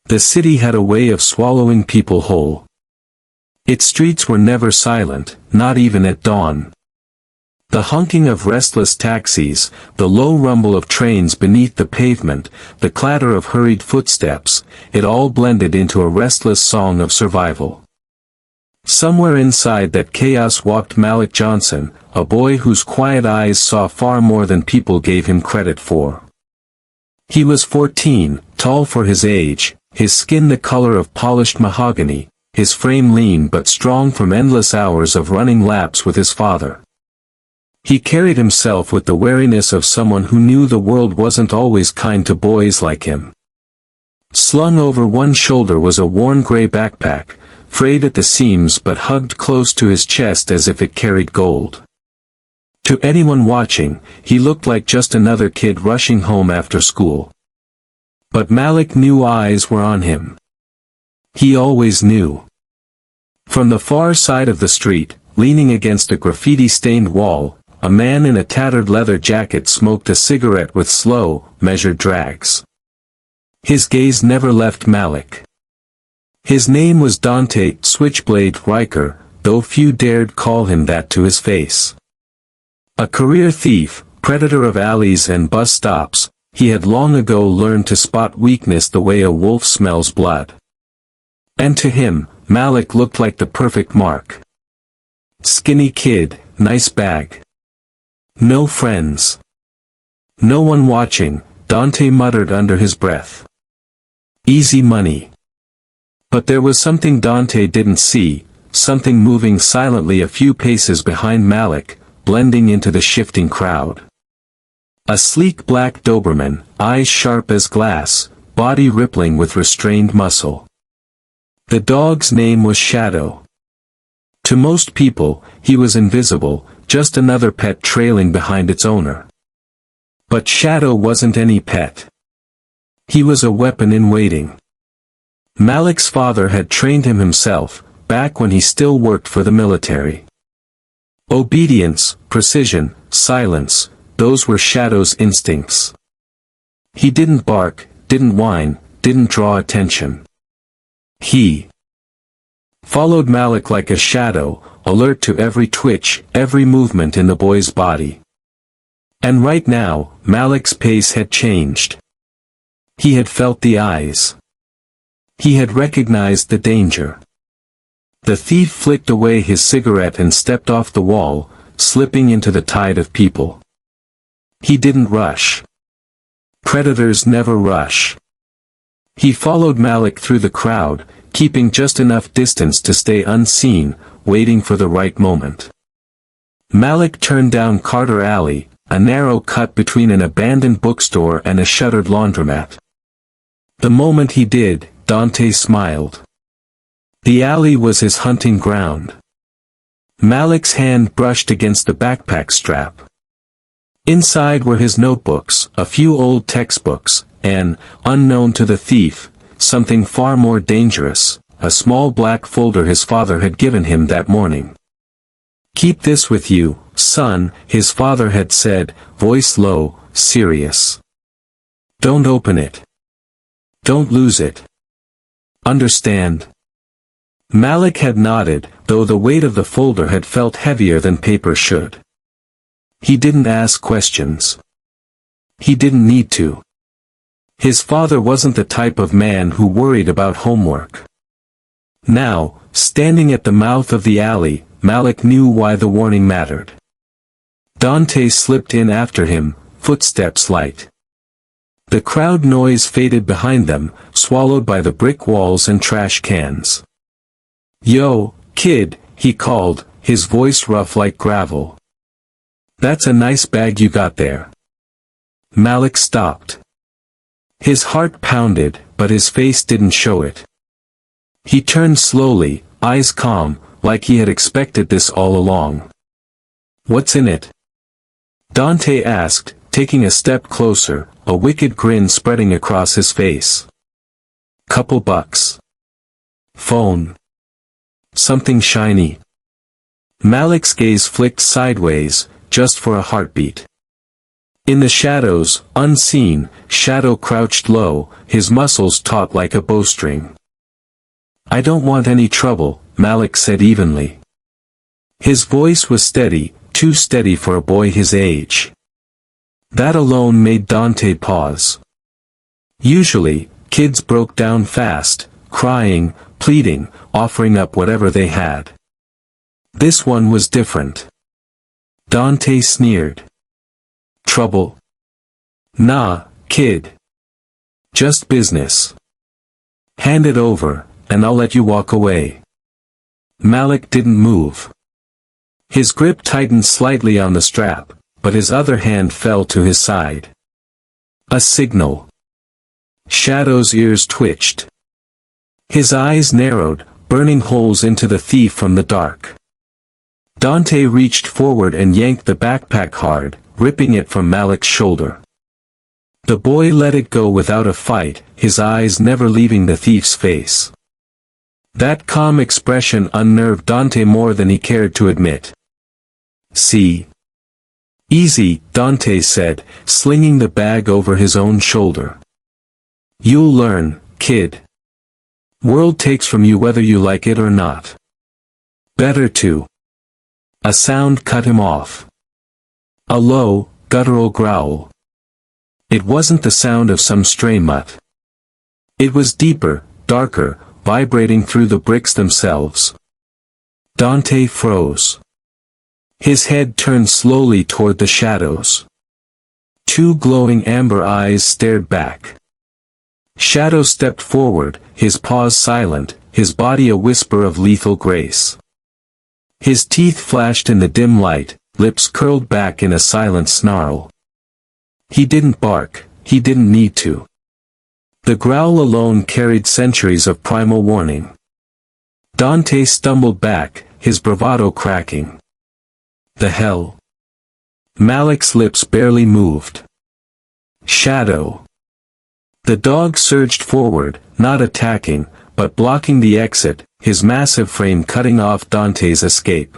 The city had a way of swallowing people whole. Its streets were never silent, not even at dawn. The honking of restless taxis, the low rumble of trains beneath the pavement, the clatter of hurried footsteps, it all blended into a restless song of survival. Somewhere inside that chaos walked Malik Johnson, a boy whose quiet eyes saw far more than people gave him credit for. He was 14, tall for his age, his skin the color of polished mahogany, his frame lean but strong from endless hours of running laps with his father. He carried himself with the wariness of someone who knew the world wasn't always kind to boys like him. Slung over one shoulder was a worn gray backpack, frayed at the seams but hugged close to his chest as if it carried gold. To anyone watching, he looked like just another kid rushing home after school. But Malik knew eyes were on him. He always knew. From the far side of the street, leaning against a graffiti-stained wall, a man in a tattered leather jacket smoked a cigarette with slow, measured drags. His gaze never left Malik. His name was Dante Switchblade Riker, though few dared call him that to his face. A career thief, predator of alleys and bus stops, he had long ago learned to spot weakness the way a wolf smells blood. And to him, Malik looked like the perfect mark. Skinny kid, nice bag. No friends. No one watching, Dante muttered under his breath. Easy money. But there was something Dante didn't see, something moving silently a few paces behind Malik, blending into the shifting crowd. A sleek black Doberman, eyes sharp as glass, body rippling with restrained muscle. The dog's name was Shadow. To most people, he was invisible, just another pet trailing behind its owner. But Shadow wasn't any pet. He was a weapon in waiting. Malik's father had trained him himself, back when he still worked for the military. Obedience, precision, silence, those were Shadow's instincts. He didn't bark, didn't whine, didn't draw attention. He followed Malik like a shadow, alert to every twitch, every movement in the boy's body. And right now, Malik's pace had changed. He had felt the eyes. He had recognized the danger. The thief flicked away his cigarette and stepped off the wall, slipping into the tide of people. He didn't rush. Predators never rush. He followed Malik through the crowd, keeping just enough distance to stay unseen, waiting for the right moment. Malik turned down Carter Alley, a narrow cut between an abandoned bookstore and a shuttered laundromat. The moment he did, Dante smiled. The alley was his hunting ground. Malik's hand brushed against the backpack strap. Inside were his notebooks, a few old textbooks, and, unknown to the thief, something far more dangerous, a small black folder his father had given him that morning. "Keep this with you, son," his father had said, voice low, serious. "Don't open it. Don't lose it. Understand?" Malik had nodded, though the weight of the folder had felt heavier than paper should. He didn't ask questions. He didn't need to. His father wasn't the type of man who worried about homework. Now, standing at the mouth of the alley, Malik knew why the warning mattered. Dante slipped in after him, footsteps light. The crowd noise faded behind them, swallowed by the brick walls and trash cans. "Yo, kid," he called, his voice rough like gravel. "That's a nice bag you got there." Malik stopped. His heart pounded, but his face didn't show it. He turned slowly, eyes calm, like he had expected this all along. "What's in it?" Dante asked, taking a step closer, a wicked grin spreading across his face. "Couple bucks. Phone. Something shiny." Malik's gaze flicked sideways, just for a heartbeat. In the shadows, unseen, Shadow crouched low, his muscles taut like a bowstring. "I don't want any trouble," Malik said evenly. His voice was steady, too steady for a boy his age. That alone made Dante pause. Usually, kids broke down fast, crying, pleading, offering up whatever they had. This one was different. Dante sneered. "Trouble? Nah, kid. Just business. Hand it over, and I'll let you walk away." Malik didn't move. His grip tightened slightly on the strap, but his other hand fell to his side. A signal. Shadow's ears twitched. His eyes narrowed, burning holes into the thief from the dark. Dante reached forward and yanked the backpack hard, ripping it from Malik's shoulder. The boy let it go without a fight, his eyes never leaving the thief's face. That calm expression unnerved Dante more than he cared to admit. "See? Easy," Dante said, slinging the bag over his own shoulder. "You'll learn, kid. World takes from you whether you like it or not. Better to." A sound cut him off. A low, guttural growl. It wasn't the sound of some stray mutt. It was deeper, darker, vibrating through the bricks themselves. Dante froze. His head turned slowly toward the shadows. Two glowing amber eyes stared back. Shadow stepped forward, his paws silent, his body a whisper of lethal grace. His teeth flashed in the dim light, lips curled back in a silent snarl. He didn't bark, he didn't need to. The growl alone carried centuries of primal warning. Dante stumbled back, his bravado cracking. "The hell?" Malik's lips barely moved. "Shadow." The dog surged forward, not attacking, but blocking the exit, his massive frame cutting off Dante's escape.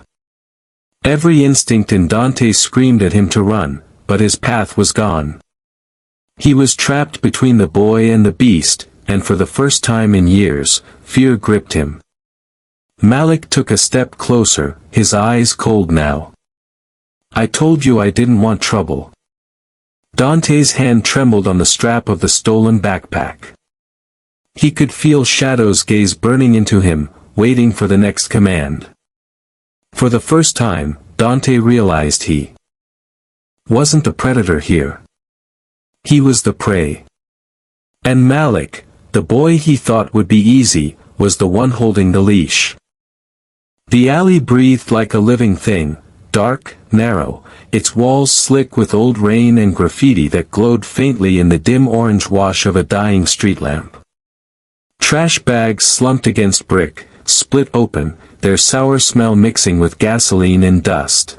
Every instinct in Dante screamed at him to run, but his path was gone. He was trapped between the boy and the beast, and for the first time in years, fear gripped him. Malik took a step closer, his eyes cold now. "I told you I didn't want trouble." Dante's hand trembled on the strap of the stolen backpack. He could feel Shadow's gaze burning into him, waiting for the next command. For the first time, Dante realized he wasn't the predator here. He was the prey. And Malik, the boy he thought would be easy, was the one holding the leash. The alley breathed like a living thing, dark, narrow, its walls slick with old rain and graffiti that glowed faintly in the dim orange wash of a dying street lamp. Trash bags slumped against brick, split open, their sour smell mixing with gasoline and dust.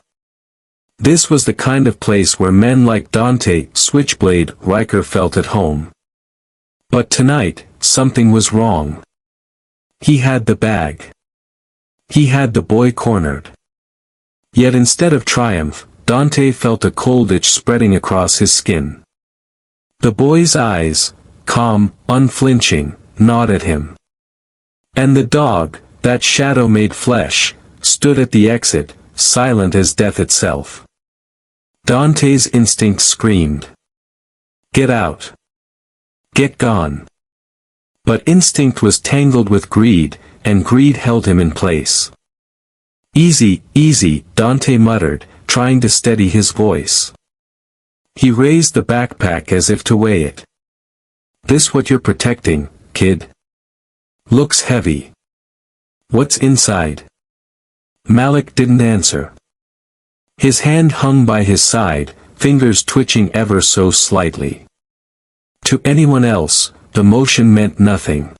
This was the kind of place where men like Dante, Switchblade, Riker felt at home. But tonight, something was wrong. He had the bag. He had the boy cornered. Yet instead of triumph, Dante felt a cold itch spreading across his skin. The boy's eyes, calm, unflinching, gnawed at him. And the dog, that shadow-made flesh, stood at the exit, silent as death itself. Dante's instinct screamed. "Get out. Get gone." But instinct was tangled with greed, and greed held him in place. "Easy, easy," Dante muttered, trying to steady his voice. He raised the backpack as if to weigh it. "This what you're protecting, kid? Looks heavy. What's inside?" Malik didn't answer. His hand hung by his side, fingers twitching ever so slightly. To anyone else, the motion meant nothing.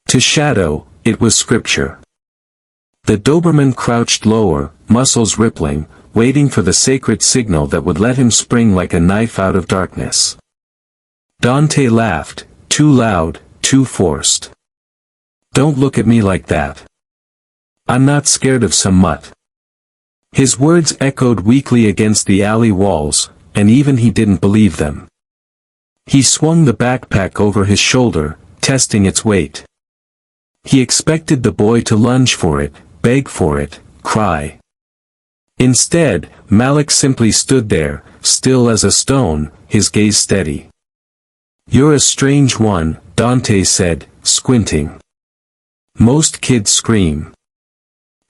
To Shadow, it was scripture. The Doberman crouched lower, muscles rippling, waiting for the sacred signal that would let him spring like a knife out of darkness. Dante laughed, too loud, too forced. "Don't look at me like that. I'm not scared of some mutt." His words echoed weakly against the alley walls, and even he didn't believe them. He swung the backpack over his shoulder, testing its weight. He expected the boy to lunge for it, beg for it, cry. Instead, Malik simply stood there, still as a stone, his gaze steady. "You're a strange one," Dante said, squinting. "Most kids scream.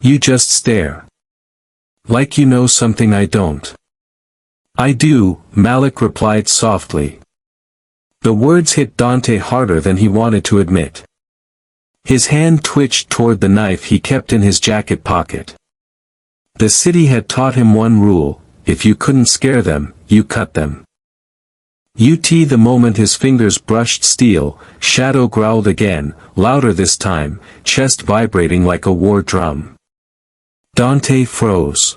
You just stare. Like you know something I don't." "I do," Malik replied softly. The words hit Dante harder than he wanted to admit. His hand twitched toward the knife he kept in his jacket pocket. The city had taught him one rule: if you couldn't scare them, you cut them. The moment his fingers brushed steel, Shadow growled again, louder this time, chest vibrating like a war drum. Dante froze.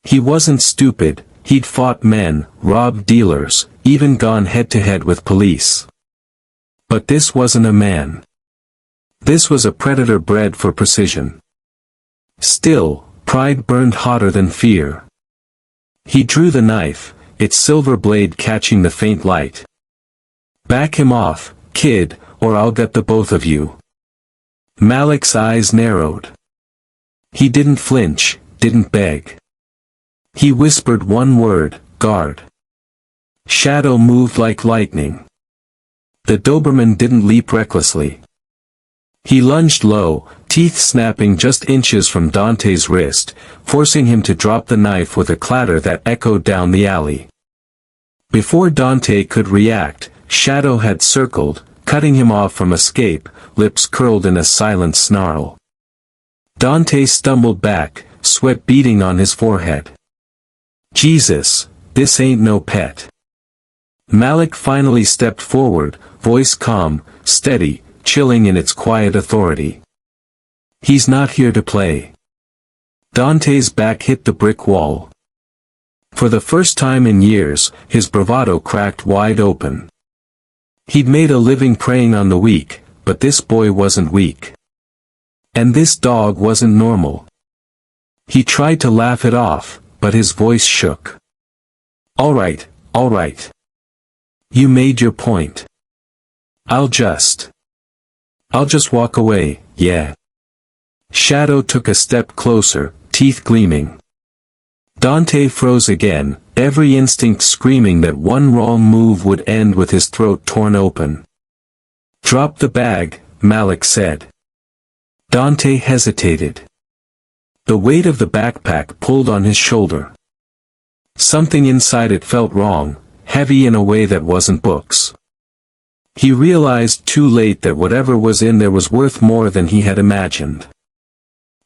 He wasn't stupid, he'd fought men, robbed dealers, even gone head-to-head with police. But this wasn't a man. This was a predator bred for precision. Still, pride burned hotter than fear. He drew the knife, its silver blade catching the faint light. "Back him off, kid, or I'll gut the both of you." Malik's eyes narrowed. He didn't flinch, didn't beg. He whispered one word: guard. Shadow moved like lightning. The Doberman didn't leap recklessly. He lunged low, teeth snapping just inches from Dante's wrist, forcing him to drop the knife with a clatter that echoed down the alley. Before Dante could react, Shadow had circled, cutting him off from escape, lips curled in a silent snarl. Dante stumbled back, sweat beading on his forehead. "Jesus, this ain't no pet." Malik finally stepped forward, voice calm, steady, chilling in its quiet authority. "He's not here to play." Dante's back hit the brick wall. For the first time in years, his bravado cracked wide open. He'd made a living preying on the weak, but this boy wasn't weak. And this dog wasn't normal. He tried to laugh it off, but his voice shook. All right. You made your point. I'll just walk away, yeah." Shadow took a step closer, teeth gleaming. Dante froze again, every instinct screaming that one wrong move would end with his throat torn open. "Drop the bag," Malik said. Dante hesitated. The weight of the backpack pulled on his shoulder. Something inside it felt wrong, heavy in a way that wasn't books. He realized too late that whatever was in there was worth more than he had imagined.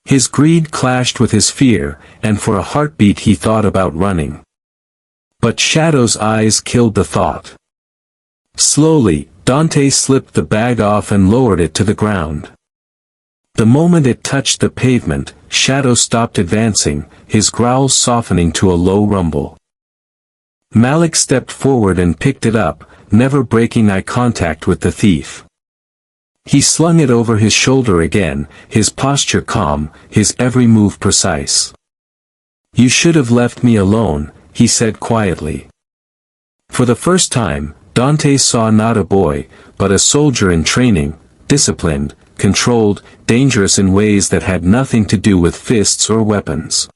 His greed clashed with his fear, and for a heartbeat he thought about running. But Shadow's eyes killed the thought. Slowly, Dante slipped the bag off and lowered it to the ground. The moment it touched the pavement, Shadow stopped advancing, his growls softening to a low rumble. Malik stepped forward and picked it up, never breaking eye contact with the thief. He slung it over his shoulder again, his posture calm, his every move precise. "You should have left me alone," he said quietly. For the first time, Dante saw not a boy, but a soldier in training, disciplined, controlled, dangerous in ways that had nothing to do with fists or weapons.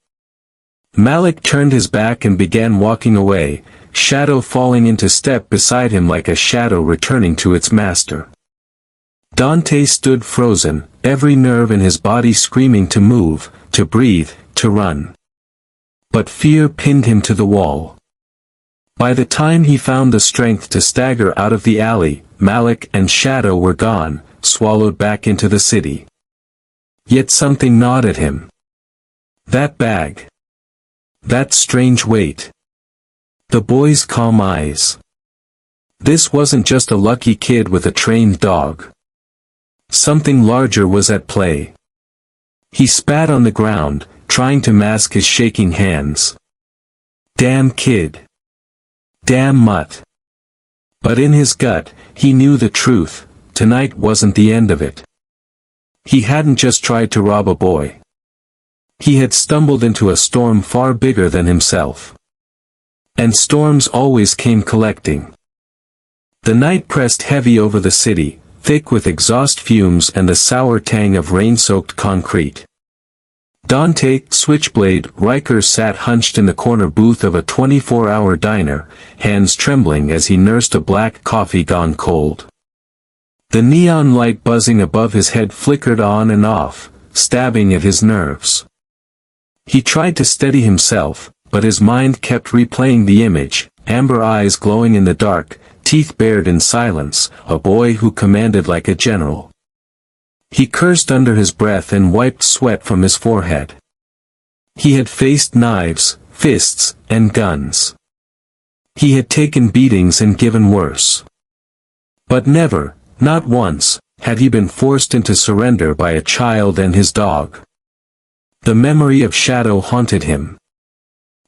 Malik turned his back and began walking away, Shadow falling into step beside him like a shadow returning to its master. Dante stood frozen, every nerve in his body screaming to move, to breathe, to run. But fear pinned him to the wall. By the time he found the strength to stagger out of the alley, Malik and Shadow were gone, swallowed back into the city. Yet something gnawed at him. That bag. That strange weight. The boy's calm eyes. This wasn't just a lucky kid with a trained dog. Something larger was at play. He spat on the ground, trying to mask his shaking hands. Damn kid. Damn mutt. But in his gut, he knew the truth, tonight wasn't the end of it. He hadn't just tried to rob a boy. He had stumbled into a storm far bigger than himself. And storms always came collecting. The night pressed heavy over the city, thick with exhaust fumes and the sour tang of rain-soaked concrete. Dante, Switchblade, Riker sat hunched in the corner booth of a 24-hour diner, hands trembling as he nursed a black coffee gone cold. The neon light buzzing above his head flickered on and off, stabbing at his nerves. He tried to steady himself, but his mind kept replaying the image, amber eyes glowing in the dark, teeth bared in silence, a boy who commanded like a general. He cursed under his breath and wiped sweat from his forehead. He had faced knives, fists, and guns. He had taken beatings and given worse. But never, not once, had he been forced into surrender by a child and his dog. The memory of Shadow haunted him.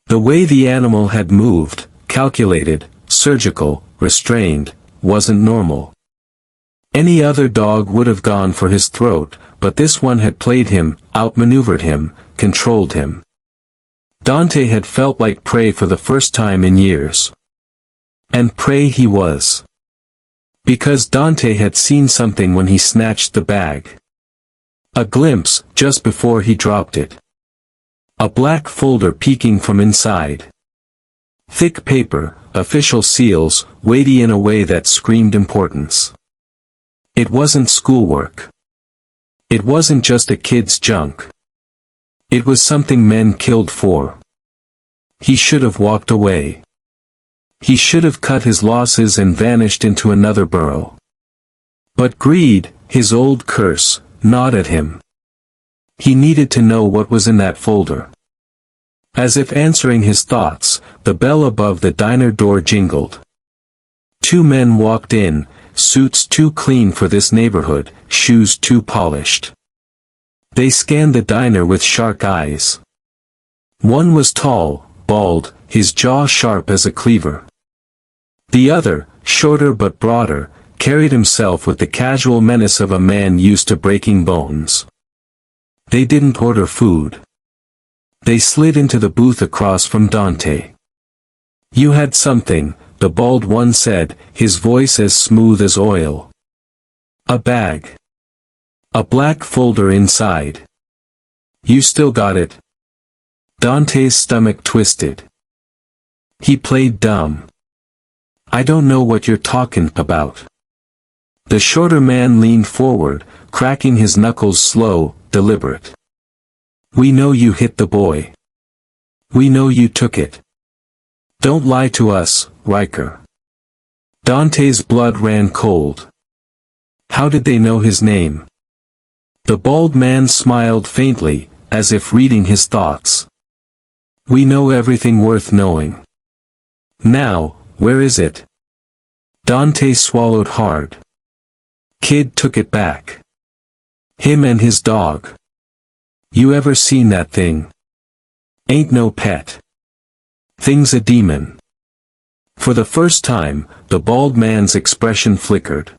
The way the animal had moved, calculated, surgical, restrained, wasn't normal. Any other dog would have gone for his throat, but this one had played him, outmaneuvered him, controlled him. Dante had felt like prey for the first time in years. And prey he was. Because Dante had seen something when he snatched the bag. A glimpse, just before he dropped it. A black folder peeking from inside. Thick paper, official seals, weighty in a way that screamed importance. It wasn't schoolwork. It wasn't just a kid's junk. It was something men killed for. He should have walked away. He should have cut his losses and vanished into another burrow. But greed, his old curse, gnawed at him. He needed to know what was in that folder. As if answering his thoughts, the bell above the diner door jingled. Two men walked in, suits too clean for this neighborhood, shoes too polished. They scanned the diner with sharp eyes. One was tall, bald, his jaw sharp as a cleaver. The other, shorter but broader, carried himself with the casual menace of a man used to breaking bones. They didn't order food. They slid into the booth across from Dante. "You had something," the bald one said, his voice as smooth as oil. "A bag. A black folder inside. You still got it?" Dante's stomach twisted. He played dumb. "I don't know what you're talking about." The shorter man leaned forward, cracking his knuckles slow, deliberate. "We know you hit the boy. We know you took it. Don't lie to us, Riker." Dante's blood ran cold. How did they know his name? The bald man smiled faintly, as if reading his thoughts. "We know everything worth knowing. Now, where is it?" Dante swallowed hard. "Kid took it back. Him and his dog. You ever seen that thing? Ain't no pet. Thing's a demon." For the first time, the bald man's expression flickered.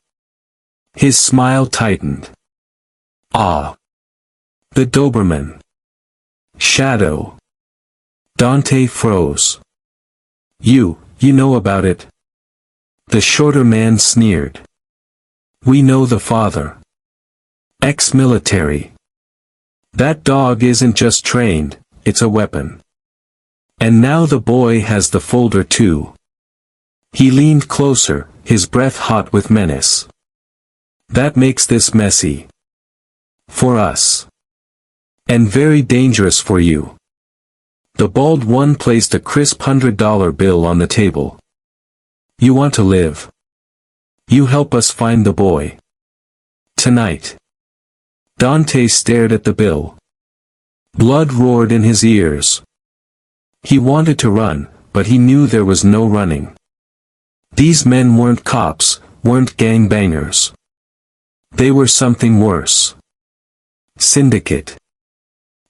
His smile tightened. "Ah. The Doberman. Shadow." Dante froze. You know about it?" The shorter man sneered. "We know the father. Ex-military. That dog isn't just trained, it's a weapon. And now the boy has the folder too." He leaned closer, his breath hot with menace. "That makes this messy. For us. And very dangerous for you." The bald one placed a crisp $100 bill on the table. "You want to live? You help us find the boy. Tonight." Dante stared at the bill. Blood roared in his ears. He wanted to run, but he knew there was no running. These men weren't cops, weren't gangbangers. They were something worse. Syndicate.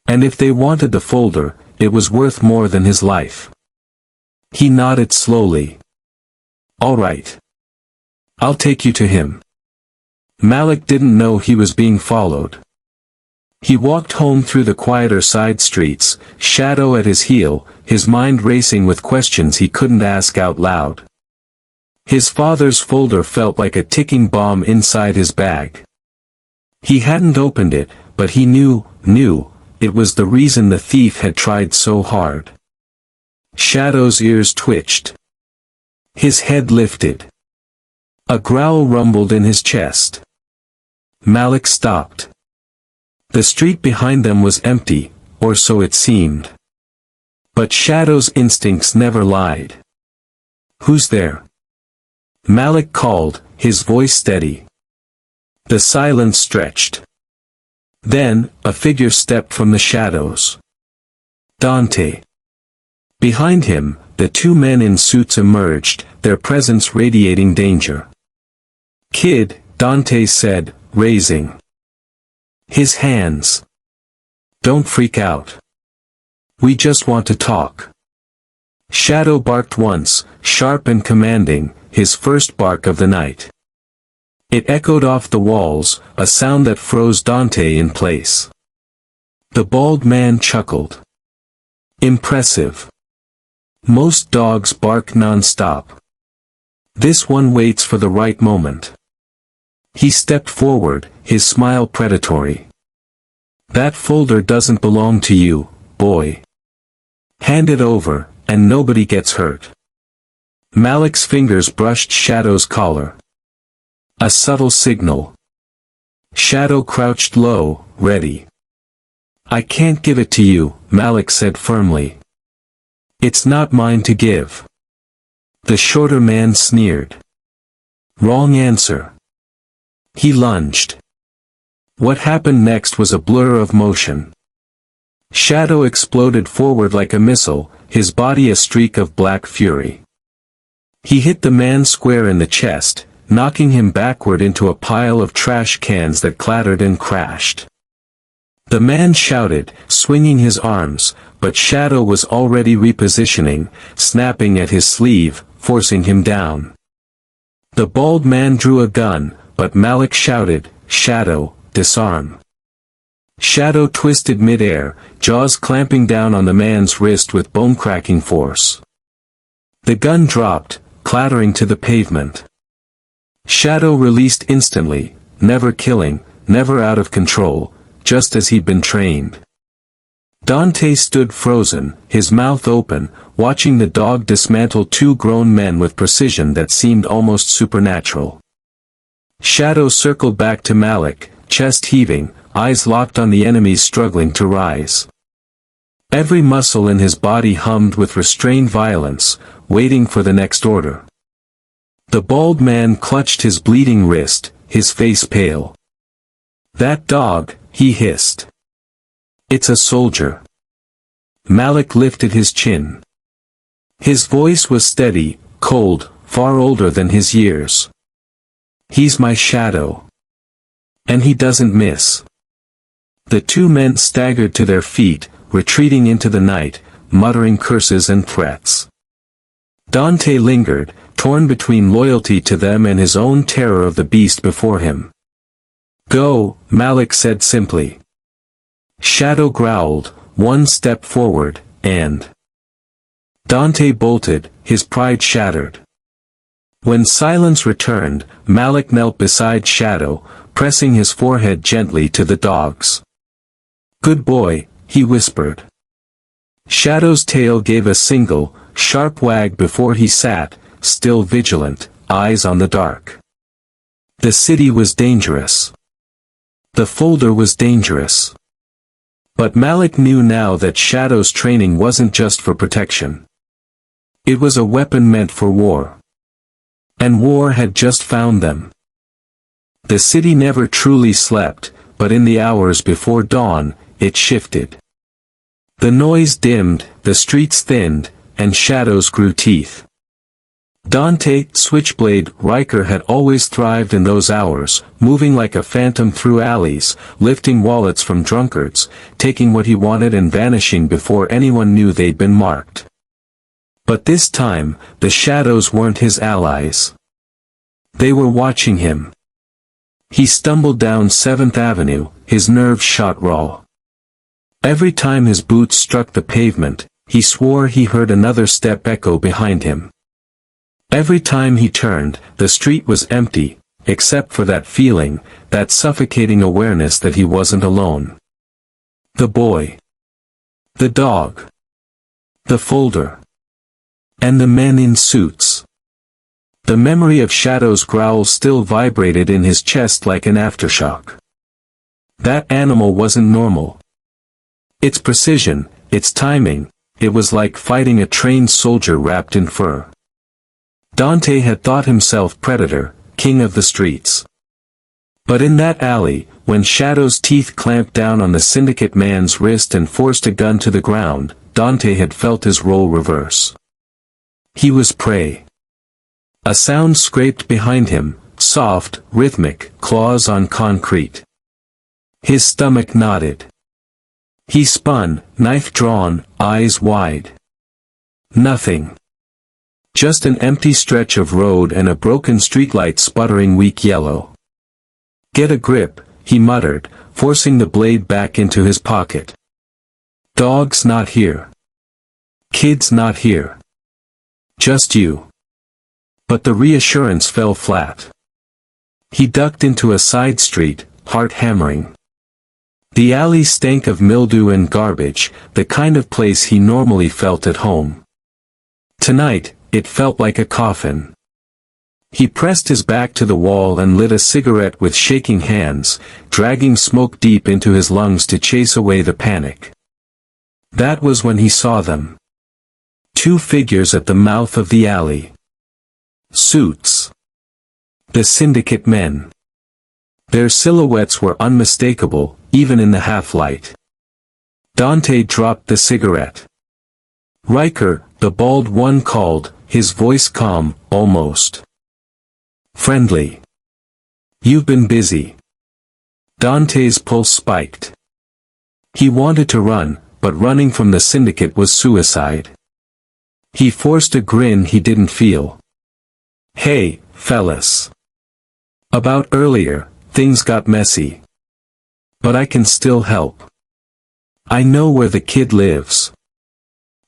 And if they wanted the folder, it was worth more than his life. He nodded slowly. "All right. I'll take you to him." Malik didn't know he was being followed. He walked home through the quieter side streets, Shadow at his heel, his mind racing with questions he couldn't ask out loud. His father's folder felt like a ticking bomb inside his bag. He hadn't opened it, but he knew, it was the reason the thief had tried so hard. Shadow's ears twitched. His head lifted. A growl rumbled in his chest. Malik stopped. The street behind them was empty, or so it seemed. But Shadow's instincts never lied. "Who's there?" Malik called, his voice steady. The silence stretched. Then, a figure stepped from the shadows. Dante. Behind him, the two men in suits emerged, their presence radiating danger. "Kid," Dante said, raising his hands. "Don't freak out. We just want to talk." Shadow barked once, sharp and commanding, his first bark of the night. It echoed off the walls, a sound that froze Dante in place. The bald man chuckled. "Impressive. Most dogs bark non-stop. This one waits for the right moment." He stepped forward, his smile predatory. "That folder doesn't belong to you, boy. Hand it over, and nobody gets hurt." Malik's fingers brushed Shadow's collar. A subtle signal. Shadow crouched low, ready. "I can't give it to you," Malik said firmly. "It's not mine to give." The shorter man sneered. "Wrong answer." He lunged. What happened next was a blur of motion. Shadow exploded forward like a missile, his body a streak of black fury. He hit the man square in the chest, knocking him backward into a pile of trash cans that clattered and crashed. The man shouted, swinging his arms, but Shadow was already repositioning, snapping at his sleeve, forcing him down. The bald man drew a gun, but Malik shouted, "Shadow, disarm." Shadow twisted mid-air, jaws clamping down on the man's wrist with bone-cracking force. The gun dropped, clattering to the pavement. Shadow released instantly, never killing, never out of control, just as he'd been trained. Dante stood frozen, his mouth open, watching the dog dismantle two grown men with precision that seemed almost supernatural. Shadow circled back to Malik, chest heaving, eyes locked on the enemies struggling to rise. Every muscle in his body hummed with restrained violence, waiting for the next order. The bald man clutched his bleeding wrist, his face pale. "That dog," he hissed. "It's a soldier." Malik lifted his chin. His voice was steady, cold, far older than his years. "He's my shadow. And he doesn't miss." The two men staggered to their feet, retreating into the night, muttering curses and threats. Dante lingered, torn between loyalty to them and his own terror of the beast before him. "Go," Malik said simply. Shadow growled, one step forward, and Dante bolted, his pride shattered. When silence returned, Malik knelt beside Shadow, pressing his forehead gently to the dog's. "Good boy," he whispered. Shadow's tail gave a single, sharp wag before he sat, still vigilant, eyes on the dark. The city was dangerous. The folder was dangerous. But Malik knew now that Shadow's training wasn't just for protection. It was a weapon meant for war. And war had just found them. The city never truly slept, but in the hours before dawn, it shifted. The noise dimmed, the streets thinned, and shadows grew teeth. Dante, Switchblade, Riker had always thrived in those hours, moving like a phantom through alleys, lifting wallets from drunkards, taking what he wanted and vanishing before anyone knew they'd been marked. But this time, the shadows weren't his allies. They were watching him. He stumbled down 7th Avenue, his nerves shot raw. Every time his boots struck the pavement, he swore he heard another step echo behind him. Every time he turned, the street was empty, except for that feeling, that suffocating awareness that he wasn't alone. The boy. The dog. The folder. And the men in suits. The memory of Shadow's growl still vibrated in his chest like an aftershock. That animal wasn't normal. Its precision, its timing, it was like fighting a trained soldier wrapped in fur. Dante had thought himself predator, king of the streets. But in that alley, when Shadow's teeth clamped down on the Syndicate man's wrist and forced a gun to the ground, Dante had felt his role reverse. He was prey. A sound scraped behind him, soft, rhythmic, claws on concrete. His stomach knotted. He spun, knife drawn, eyes wide. Nothing. Just an empty stretch of road and a broken streetlight sputtering weak yellow. Get a grip, he muttered, forcing the blade back into his pocket. Dog's not here. Kid's not here. Just you. But the reassurance fell flat. He ducked into a side street, heart hammering. The alley stank of mildew and garbage, the kind of place he normally felt at home. Tonight, it felt like a coffin. He pressed his back to the wall and lit a cigarette with shaking hands, dragging smoke deep into his lungs to chase away the panic. That was when he saw them. 2 figures at the mouth of the alley. Suits. The Syndicate men. Their silhouettes were unmistakable, even in the half-light. Dante dropped the cigarette. Riker, the bald one called, his voice calm, almost friendly. You've been busy. Dante's pulse spiked. He wanted to run, but running from the Syndicate was suicide. He forced a grin he didn't feel. Hey, fellas. About earlier, things got messy. But I can still help. I know where the kid lives.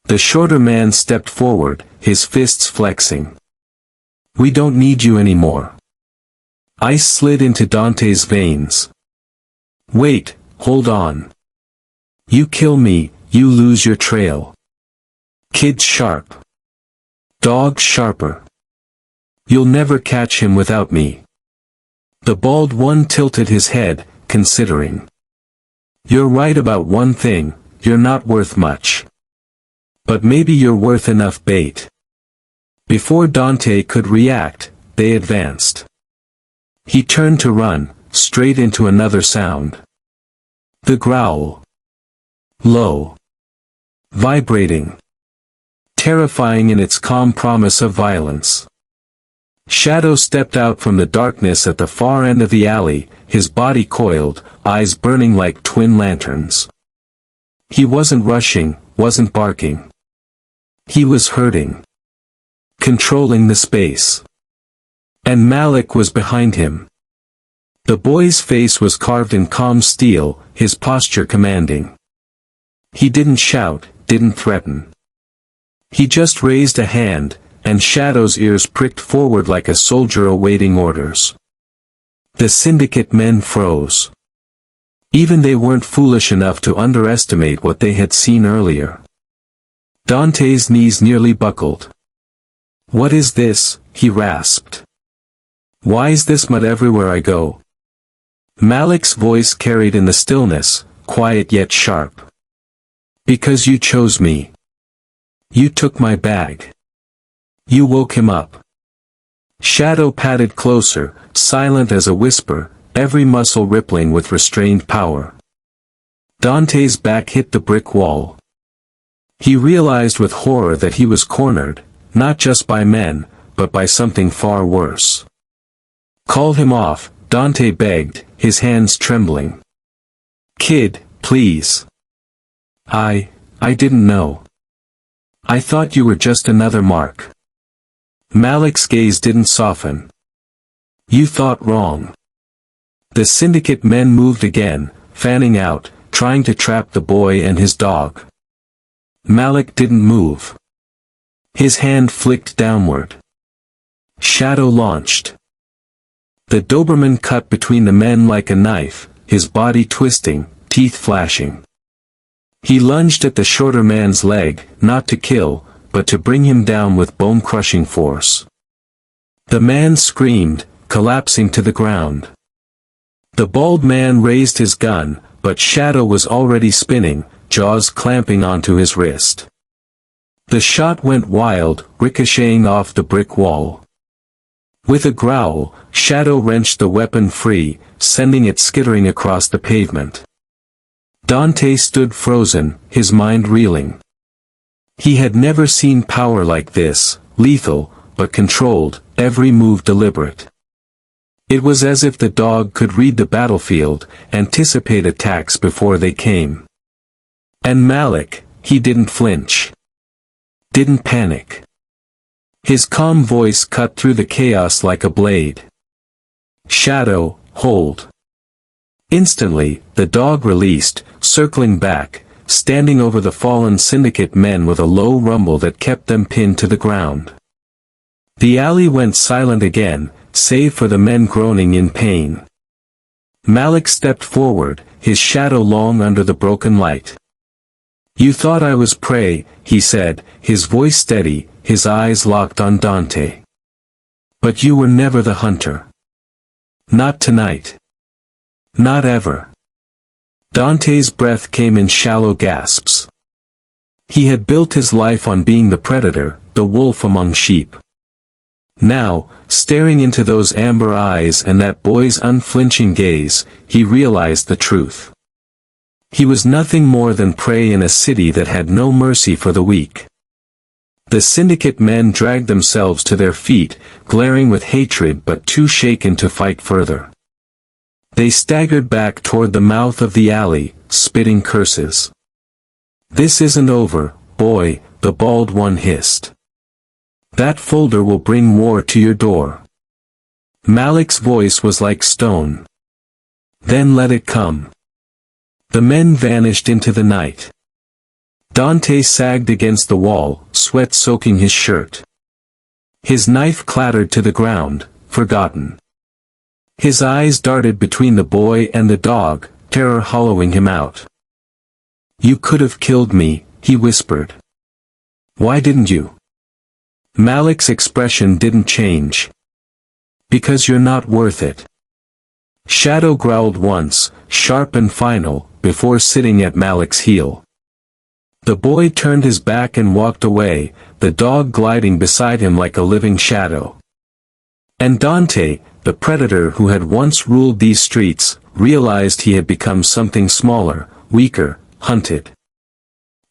The shorter man stepped forward, his fists flexing. We don't need you anymore. Ice slid into Dante's veins. Wait, hold on. You kill me, you lose your trail. Kid's sharp. Dog's sharper. You'll never catch him without me. The bald one tilted his head, considering. You're right about one thing, you're not worth much. But maybe you're worth enough bait. Before Dante could react, they advanced. He turned to run, straight into another sound. The growl. Low. Vibrating. Terrifying in its calm promise of violence. Shadow stepped out from the darkness at the far end of the alley, his body coiled, eyes burning like twin lanterns. He wasn't rushing, wasn't barking. He was hurting. Controlling the space. And Malik was behind him. The boy's face was carved in calm steel, his posture commanding. He didn't shout, didn't threaten. He just raised a hand, and Shadow's ears pricked forward like a soldier awaiting orders. The Syndicate men froze. Even they weren't foolish enough to underestimate what they had seen earlier. Dante's knees nearly buckled. What is this? He rasped. Why is this mud everywhere I go? Malik's voice carried in the stillness, quiet yet sharp. Because you chose me. You took my bag. You woke him up. Shadow padded closer, silent as a whisper, every muscle rippling with restrained power. Dante's back hit the brick wall. He realized with horror that he was cornered, not just by men, but by something far worse. Call him off, Dante begged, his hands trembling. Kid, please. I didn't know. I thought you were just another mark. Malik's gaze didn't soften. You thought wrong. The Syndicate men moved again, fanning out, trying to trap the boy and his dog. Malik didn't move. His hand flicked downward. Shadow launched. The Doberman cut between the men like a knife, his body twisting, teeth flashing. He lunged at the shorter man's leg, not to kill, but to bring him down with bone-crushing force. The man screamed, collapsing to the ground. The bald man raised his gun, but Shadow was already spinning, jaws clamping onto his wrist. The shot went wild, ricocheting off the brick wall. With a growl, Shadow wrenched the weapon free, sending it skittering across the pavement. Dante stood frozen, his mind reeling. He had never seen power like this, lethal, but controlled, every move deliberate. It was as if the dog could read the battlefield, anticipate attacks before they came. And Malik, he didn't flinch. Didn't panic. His calm voice cut through the chaos like a blade. Shadow, hold. Instantly, the dog released, circling back, standing over the fallen Syndicate men with a low rumble that kept them pinned to the ground. The alley went silent again, save for the men groaning in pain. Malik stepped forward, his shadow long under the broken light. "You thought I was prey," he said, his voice steady, his eyes locked on Dante. "But you were never the hunter. Not tonight. Not ever." Dante's breath came in shallow gasps. He had built his life on being the predator, the wolf among sheep. Now, staring into those amber eyes and that boy's unflinching gaze, he realized the truth. He was nothing more than prey in a city that had no mercy for the weak. The Syndicate men dragged themselves to their feet, glaring with hatred but too shaken to fight further. They staggered back toward the mouth of the alley, spitting curses. "This isn't over, boy," the bald one hissed. "That folder will bring war to your door." Malik's voice was like stone. "Then let it come." The men vanished into the night. Dante sagged against the wall, sweat soaking his shirt. His knife clattered to the ground, forgotten. His eyes darted between the boy and the dog, terror hollowing him out. "You could have killed me," he whispered. "Why didn't you?" Malik's expression didn't change. "Because you're not worth it." Shadow growled once, sharp and final, before sitting at Malik's heel. The boy turned his back and walked away, the dog gliding beside him like a living shadow. And Dante, the predator who had once ruled these streets, realized he had become something smaller, weaker, hunted.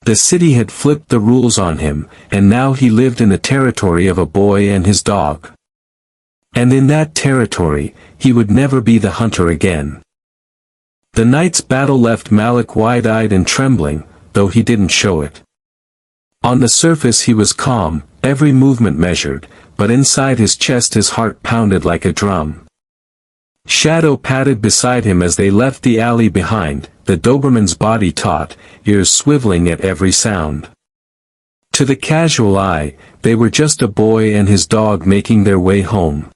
The city had flipped the rules on him, and now he lived in the territory of a boy and his dog. And in that territory, he would never be the hunter again. The night's battle left Malik wide-eyed and trembling, though he didn't show it. On the surface he was calm, every movement measured, but inside his chest his heart pounded like a drum. Shadow padded beside him as they left the alley behind, the Doberman's body taut, ears swiveling at every sound. To the casual eye, they were just a boy and his dog making their way home.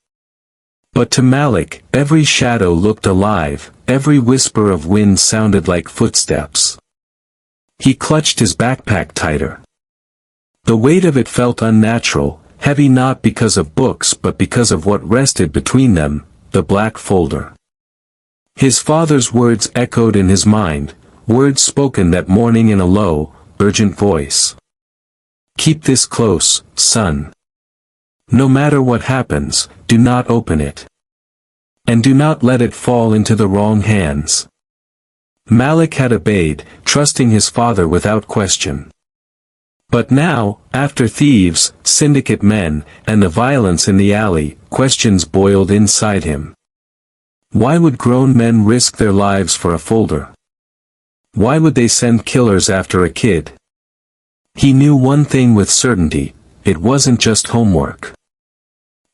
But to Malik, every shadow looked alive, every whisper of wind sounded like footsteps. He clutched his backpack tighter. The weight of it felt unnatural, heavy not because of books but because of what rested between them, the black folder. His father's words echoed in his mind, words spoken that morning in a low, urgent voice. "Keep this close, son. No matter what happens, do not open it. And do not let it fall into the wrong hands." Malik had obeyed, trusting his father without question. But now, after thieves, Syndicate men, and the violence in the alley, questions boiled inside him. Why would grown men risk their lives for a folder? Why would they send killers after a kid? He knew one thing with certainty, it wasn't just homework.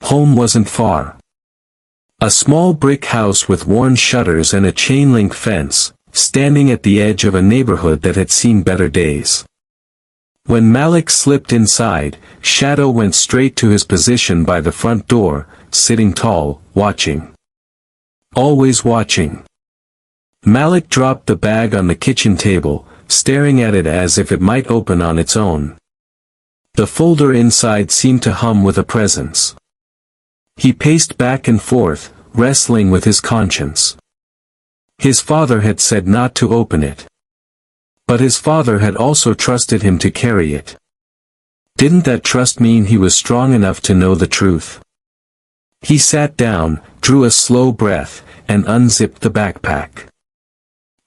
Home wasn't far. A small brick house with worn shutters and a chain-link fence, standing at the edge of a neighborhood that had seen better days. When Malik slipped inside, Shadow went straight to his position by the front door, sitting tall, watching. Always watching. Malik dropped the bag on the kitchen table, staring at it as if it might open on its own. The folder inside seemed to hum with a presence. He paced back and forth, wrestling with his conscience. His father had said not to open it. But his father had also trusted him to carry it. Didn't that trust mean he was strong enough to know the truth? He sat down, drew a slow breath, and unzipped the backpack.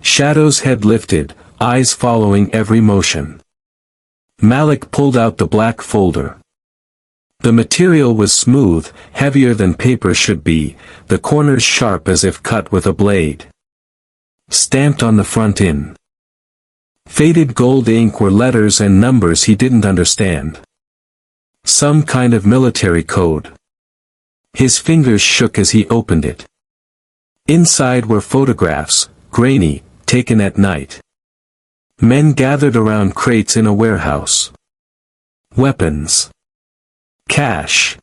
Shadow's head lifted, eyes following every motion. Malik pulled out the black folder. The material was smooth, heavier than paper should be, the corners sharp as if cut with a blade. Stamped on the front in faded gold ink were letters and numbers he didn't understand. Some kind of military code. His fingers shook as he opened it. Inside were photographs, grainy, taken at night. Men gathered around crates in a warehouse. Weapons. Cash.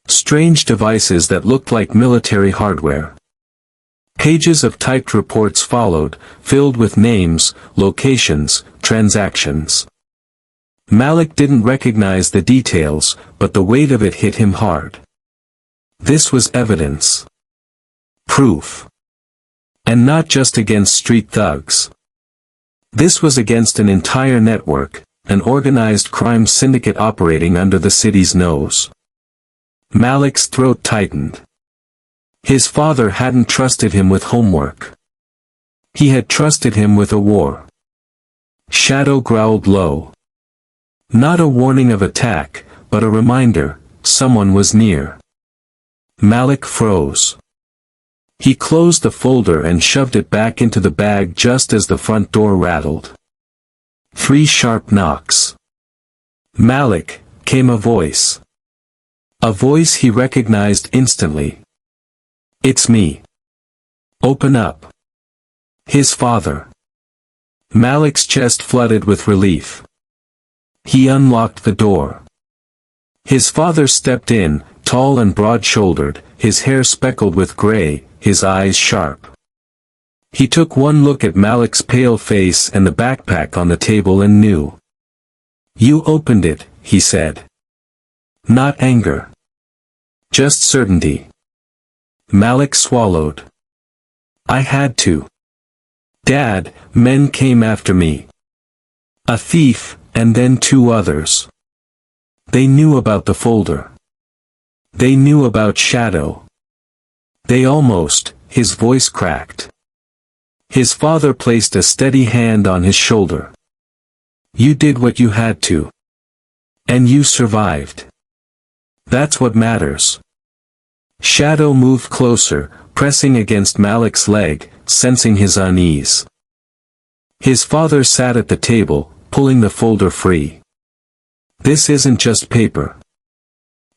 Strange devices that looked like military hardware. Pages of typed reports followed, filled with names, locations, transactions. Malik didn't recognize the details, but the weight of it hit him hard. This was evidence. Proof. And not just against street thugs. This was against an entire network, an organized crime syndicate operating under the city's nose. Malik's throat tightened. His father hadn't trusted him with homework. He had trusted him with a war. Shadow growled low. Not a warning of attack, but a reminder, someone was near. Malik froze. He closed the folder and shoved it back into the bag just as the front door rattled. 3 sharp knocks. Malik, came a voice. A voice he recognized instantly. It's me. Open up. His father. Malik's chest flooded with relief. He unlocked the door. His father stepped in, tall and broad-shouldered, his hair speckled with gray, his eyes sharp. He took one look at Malik's pale face and the backpack on the table and knew. You opened it, he said. Not anger. Just certainty. Malik swallowed. I had to. Dad, men came after me. A thief, and then 2 others. They knew about the folder. They knew about Shadow. They almost, his voice cracked. His father placed a steady hand on his shoulder. You did what you had to. And you survived. That's what matters. Shadow moved closer, pressing against Malik's leg, sensing his unease. His father sat at the table, pulling the folder free. This isn't just paper.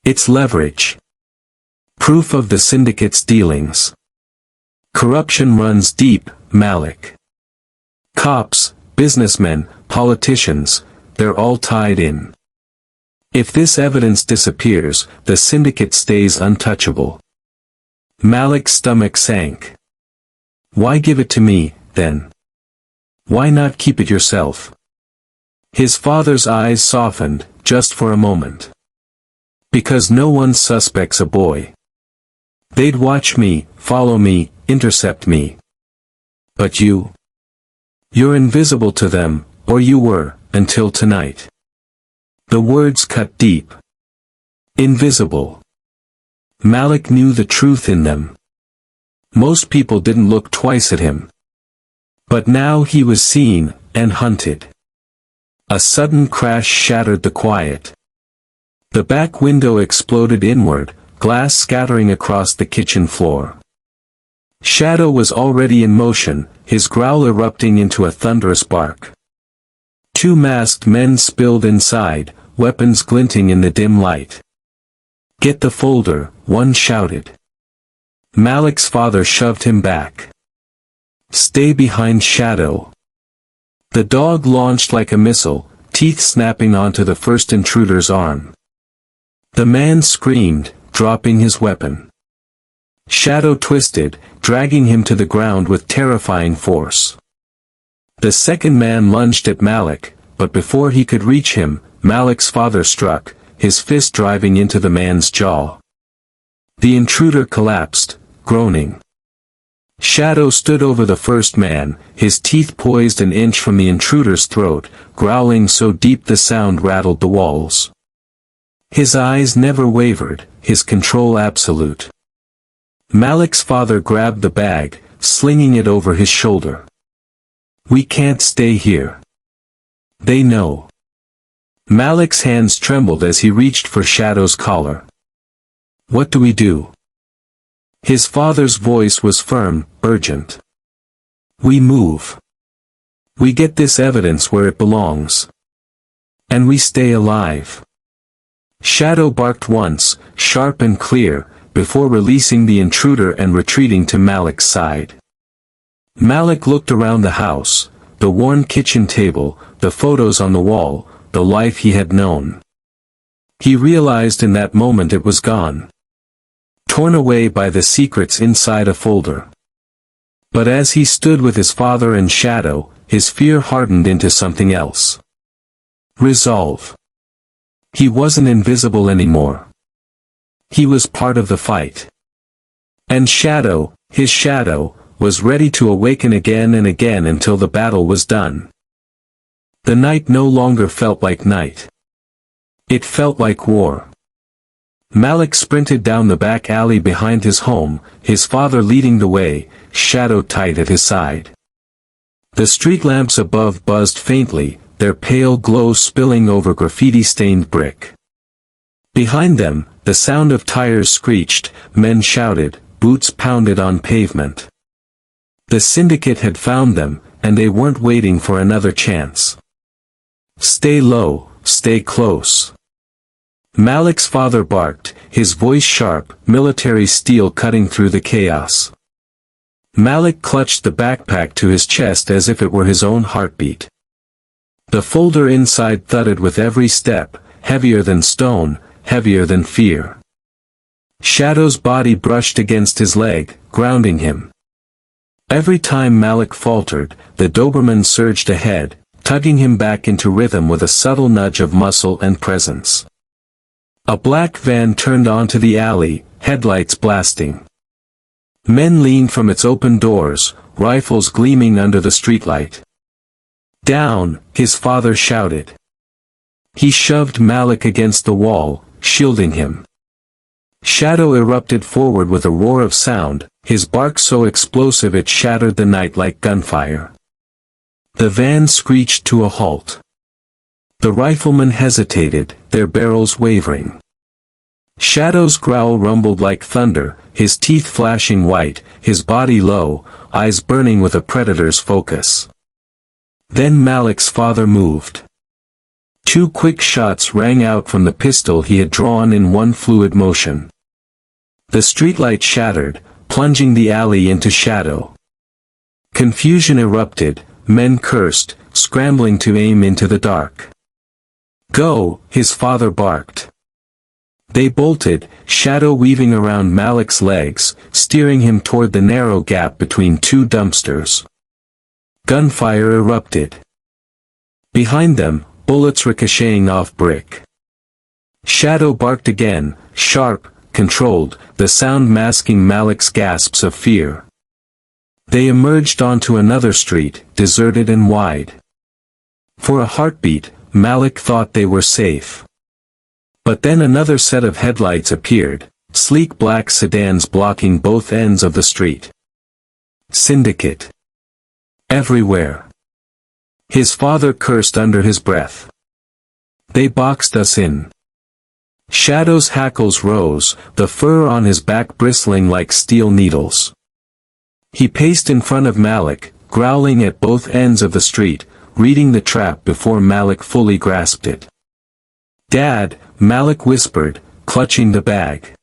It's leverage. Proof of the Syndicate's dealings. Corruption runs deep, Malik. Cops, businessmen, politicians, they're all tied in. If this evidence disappears, the Syndicate stays untouchable. Malik's stomach sank. Why give it to me, then? Why not keep it yourself? His father's eyes softened, just for a moment. Because no one suspects a boy. They'd watch me, follow me, intercept me. But you? You're invisible to them, or you were, until tonight. The words cut deep. Invisible. Malik knew the truth in them. Most people didn't look twice at him. But now he was seen, and hunted. A sudden crash shattered the quiet. The back window exploded inward, glass scattering across the kitchen floor. Shadow was already in motion, his growl erupting into a thunderous bark. 2 masked men spilled inside, weapons glinting in the dim light. Get the folder, one shouted. Malik's father shoved him back. "Stay behind, Shadow." The dog launched like a missile, teeth snapping onto the first intruder's arm. The man screamed, dropping his weapon. Shadow twisted, dragging him to the ground with terrifying force. The second man lunged at Malik, but before he could reach him, Malik's father struck, his fist driving into the man's jaw. The intruder collapsed, groaning. Shadow stood over the first man, his teeth poised an inch from the intruder's throat, growling so deep the sound rattled the walls. His eyes never wavered, his control absolute. Malik's father grabbed the bag, slinging it over his shoulder. "We can't stay here. They know." Malik's hands trembled as he reached for Shadow's collar. "What do we do?" His father's voice was firm, urgent. "We move. We get this evidence where it belongs. And we stay alive." Shadow barked once, sharp and clear, before releasing the intruder and retreating to Malik's side. Malik looked around the house, the worn kitchen table, the photos on the wall, the life he had known. He realized in that moment it was gone. Torn away by the secrets inside a folder. But as he stood with his father and Shadow, his fear hardened into something else. Resolve. He wasn't invisible anymore. He was part of the fight. And Shadow, his shadow, was ready to awaken again and again until the battle was done. The night no longer felt like night. It felt like war. Malik sprinted down the back alley behind his home, his father leading the way, Shadow tight at his side. The street lamps above buzzed faintly, their pale glow spilling over graffiti-stained brick. Behind them, the sound of tires screeched, men shouted, boots pounded on pavement. The Syndicate had found them, and they weren't waiting for another chance. "Stay low, stay close." Malik's father barked, his voice sharp, military steel cutting through the chaos. Malik clutched the backpack to his chest as if it were his own heartbeat. The folder inside thudded with every step, heavier than stone, heavier than fear. Shadow's body brushed against his leg, grounding him. Every time Malik faltered, the Doberman surged ahead, tugging him back into rhythm with a subtle nudge of muscle and presence. A black van turned onto the alley, headlights blasting. Men leaned from its open doors, rifles gleaming under the streetlight. "Down!" his father shouted. He shoved Malik against the wall, shielding him. Shadow erupted forward with a roar of sound, his bark so explosive it shattered the night like gunfire. The van screeched to a halt. The riflemen hesitated, their barrels wavering. Shadow's growl rumbled like thunder, his teeth flashing white, his body low, eyes burning with a predator's focus. Then Malik's father moved. 2 quick shots rang out from the pistol he had drawn in one fluid motion. The streetlight shattered, plunging the alley into shadow. Confusion erupted, men cursed, scrambling to aim into the dark. "Go!" his father barked. They bolted, Shadow weaving around Malik's legs, steering him toward the narrow gap between 2 dumpsters. Gunfire erupted. Behind them, bullets ricocheting off brick. Shadow barked again, sharp, controlled, the sound masking Malik's gasps of fear. They emerged onto another street, deserted and wide. For a heartbeat, Malik thought they were safe. But then another set of headlights appeared, sleek black sedans blocking both ends of the street. Syndicate. Everywhere. His father cursed under his breath. "They boxed us in." Shadow's hackles rose, the fur on his back bristling like steel needles. He paced in front of Malik, growling at both ends of the street, reading the trap before Malik fully grasped it. "Dad," Malik whispered, clutching the bag.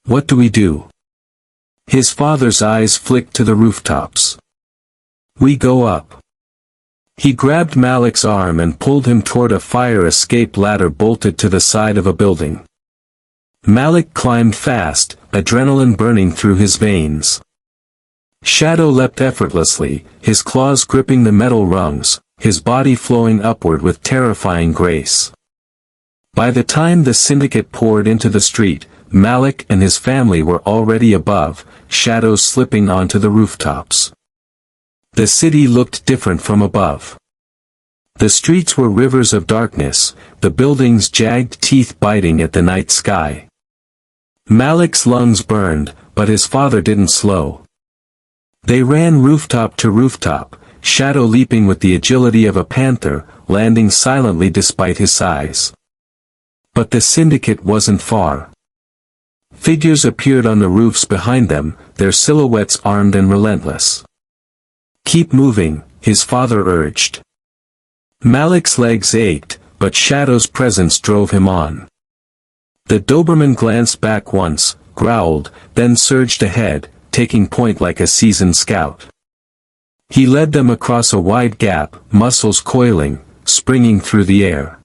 "What do we do?" His father's eyes flicked to the rooftops. "We go up." He grabbed Malik's arm and pulled him toward a fire escape ladder bolted to the side of a building. Malik climbed fast, adrenaline burning through his veins. Shadow leapt effortlessly, his claws gripping the metal rungs, his body flowing upward with terrifying grace. By the time the Syndicate poured into the street, Malik and his family were already above, shadows slipping onto the rooftops. The city looked different from above. The streets were rivers of darkness, the buildings jagged teeth biting at the night sky. Malik's lungs burned, but his father didn't slow. They ran rooftop to rooftop, Shadow leaping with the agility of a panther, landing silently despite his size. But the Syndicate wasn't far. Figures appeared on the roofs behind them, their silhouettes armed and relentless. "Keep moving," his father urged. Malik's legs ached, but Shadow's presence drove him on. The Doberman glanced back once, growled, then surged ahead, taking point like a seasoned scout. He led them across a wide gap, muscles coiling, springing through the air.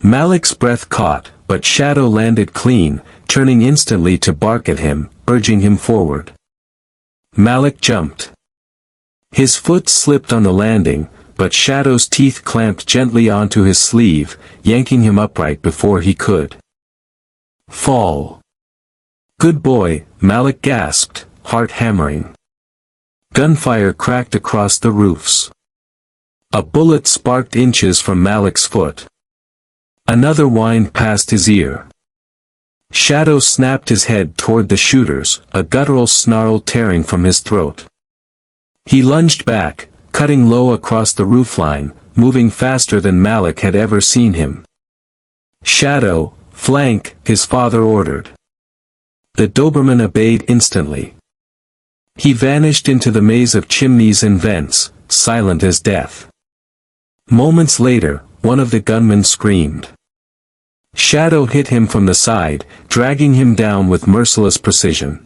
Malik's breath caught, but Shadow landed clean, turning instantly to bark at him, urging him forward. Malik jumped. His foot slipped on the landing, but Shadow's teeth clamped gently onto his sleeve, yanking him upright before he could fall. "Good boy," Malik gasped, heart hammering. Gunfire cracked across the roofs. A bullet sparked inches from Malik's foot. Another whined past his ear. Shadow snapped his head toward the shooters, a guttural snarl tearing from his throat. He lunged back, cutting low across the roofline, moving faster than Malik had ever seen him. "Shadow, flank," his father ordered. The Doberman obeyed instantly. He vanished into the maze of chimneys and vents, silent as death. Moments later, one of the gunmen screamed. Shadow hit him from the side, dragging him down with merciless precision.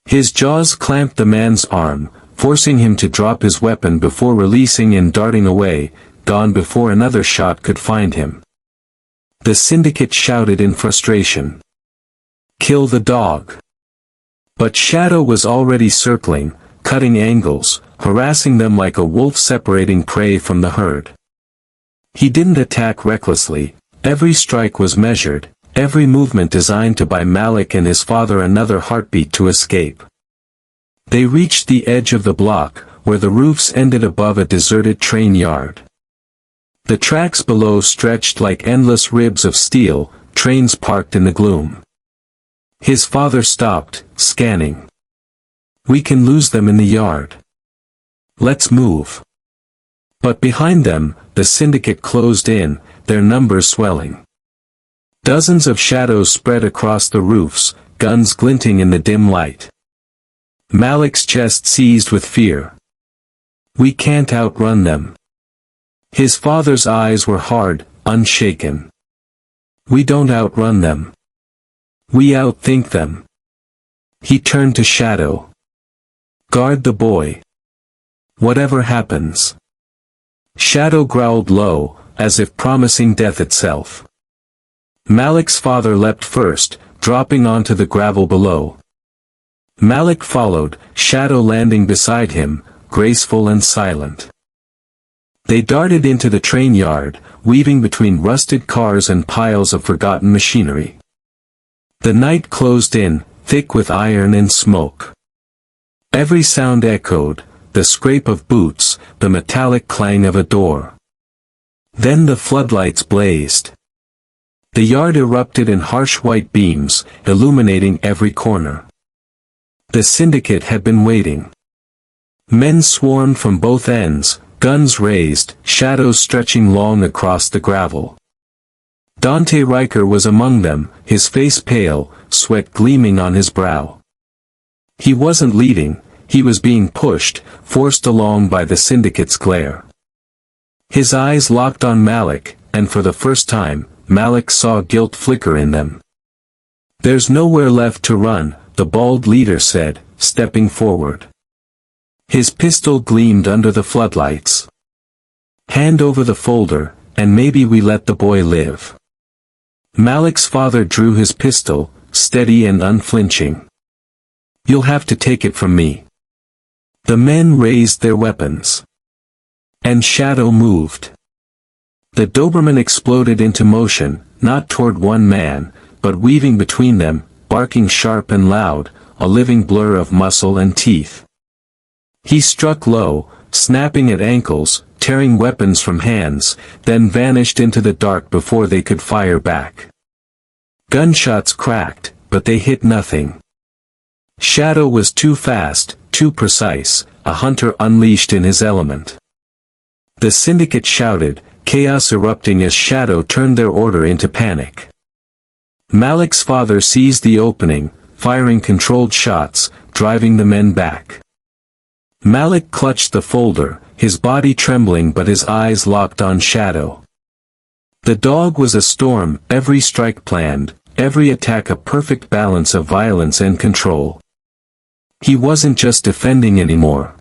His jaws clamped the man's arm, forcing him to drop his weapon before releasing and darting away, gone before another shot could find him. The Syndicate shouted in frustration. "Kill the dog." But Shadow was already circling, cutting angles, harassing them like a wolf separating prey from the herd. He didn't attack recklessly, every strike was measured, every movement designed to buy Malik and his father another heartbeat to escape. They reached the edge of the block, where the roofs ended above a deserted train yard. The tracks below stretched like endless ribs of steel, trains parked in the gloom. His father stopped, scanning. "We can lose them in the yard. Let's move." But behind them, the Syndicate closed in, their numbers swelling. Dozens of shadows spread across the roofs, guns glinting in the dim light. Malik's chest seized with fear. "We can't outrun them." His father's eyes were hard, unshaken. "We don't outrun them. We outthink them." He turned to Shadow. "Guard the boy. Whatever happens." Shadow growled low, as if promising death itself. Malik's father leapt first, dropping onto the gravel below. Malik followed, Shadow landing beside him, graceful and silent. They darted into the train yard, weaving between rusted cars and piles of forgotten machinery. The night closed in, thick with iron and smoke. Every sound echoed, the scrape of boots, the metallic clang of a door. Then the floodlights blazed. The yard erupted in harsh white beams, illuminating every corner. The Syndicate had been waiting. Men swarmed from both ends, guns raised, shadows stretching long across the gravel. Dante Riker was among them, his face pale, sweat gleaming on his brow. He wasn't leading, he was being pushed, forced along by the Syndicate's glare. His eyes locked on Malik, and for the first time, Malik saw guilt flicker in them. "There's nowhere left to run," the bald leader said, stepping forward. His pistol gleamed under the floodlights. "Hand over the folder, and maybe we let the boy live." Malik's father drew his pistol, steady and unflinching. "You'll have to take it from me." The men raised their weapons. And Shadow moved. The Doberman exploded into motion, not toward one man, but weaving between them, barking sharp and loud, a living blur of muscle and teeth. He struck low, snapping at ankles, tearing weapons from hands, then vanished into the dark before they could fire back. Gunshots cracked, but they hit nothing. Shadow was too fast, too precise, a hunter unleashed in his element. The Syndicate shouted, chaos erupting as Shadow turned their order into panic. Malik's father seized the opening, firing controlled shots, driving the men back. Malik clutched the folder, his body trembling but his eyes locked on Shadow. The dog was a storm, every strike planned, every attack a perfect balance of violence and control. He wasn't just defending anymore.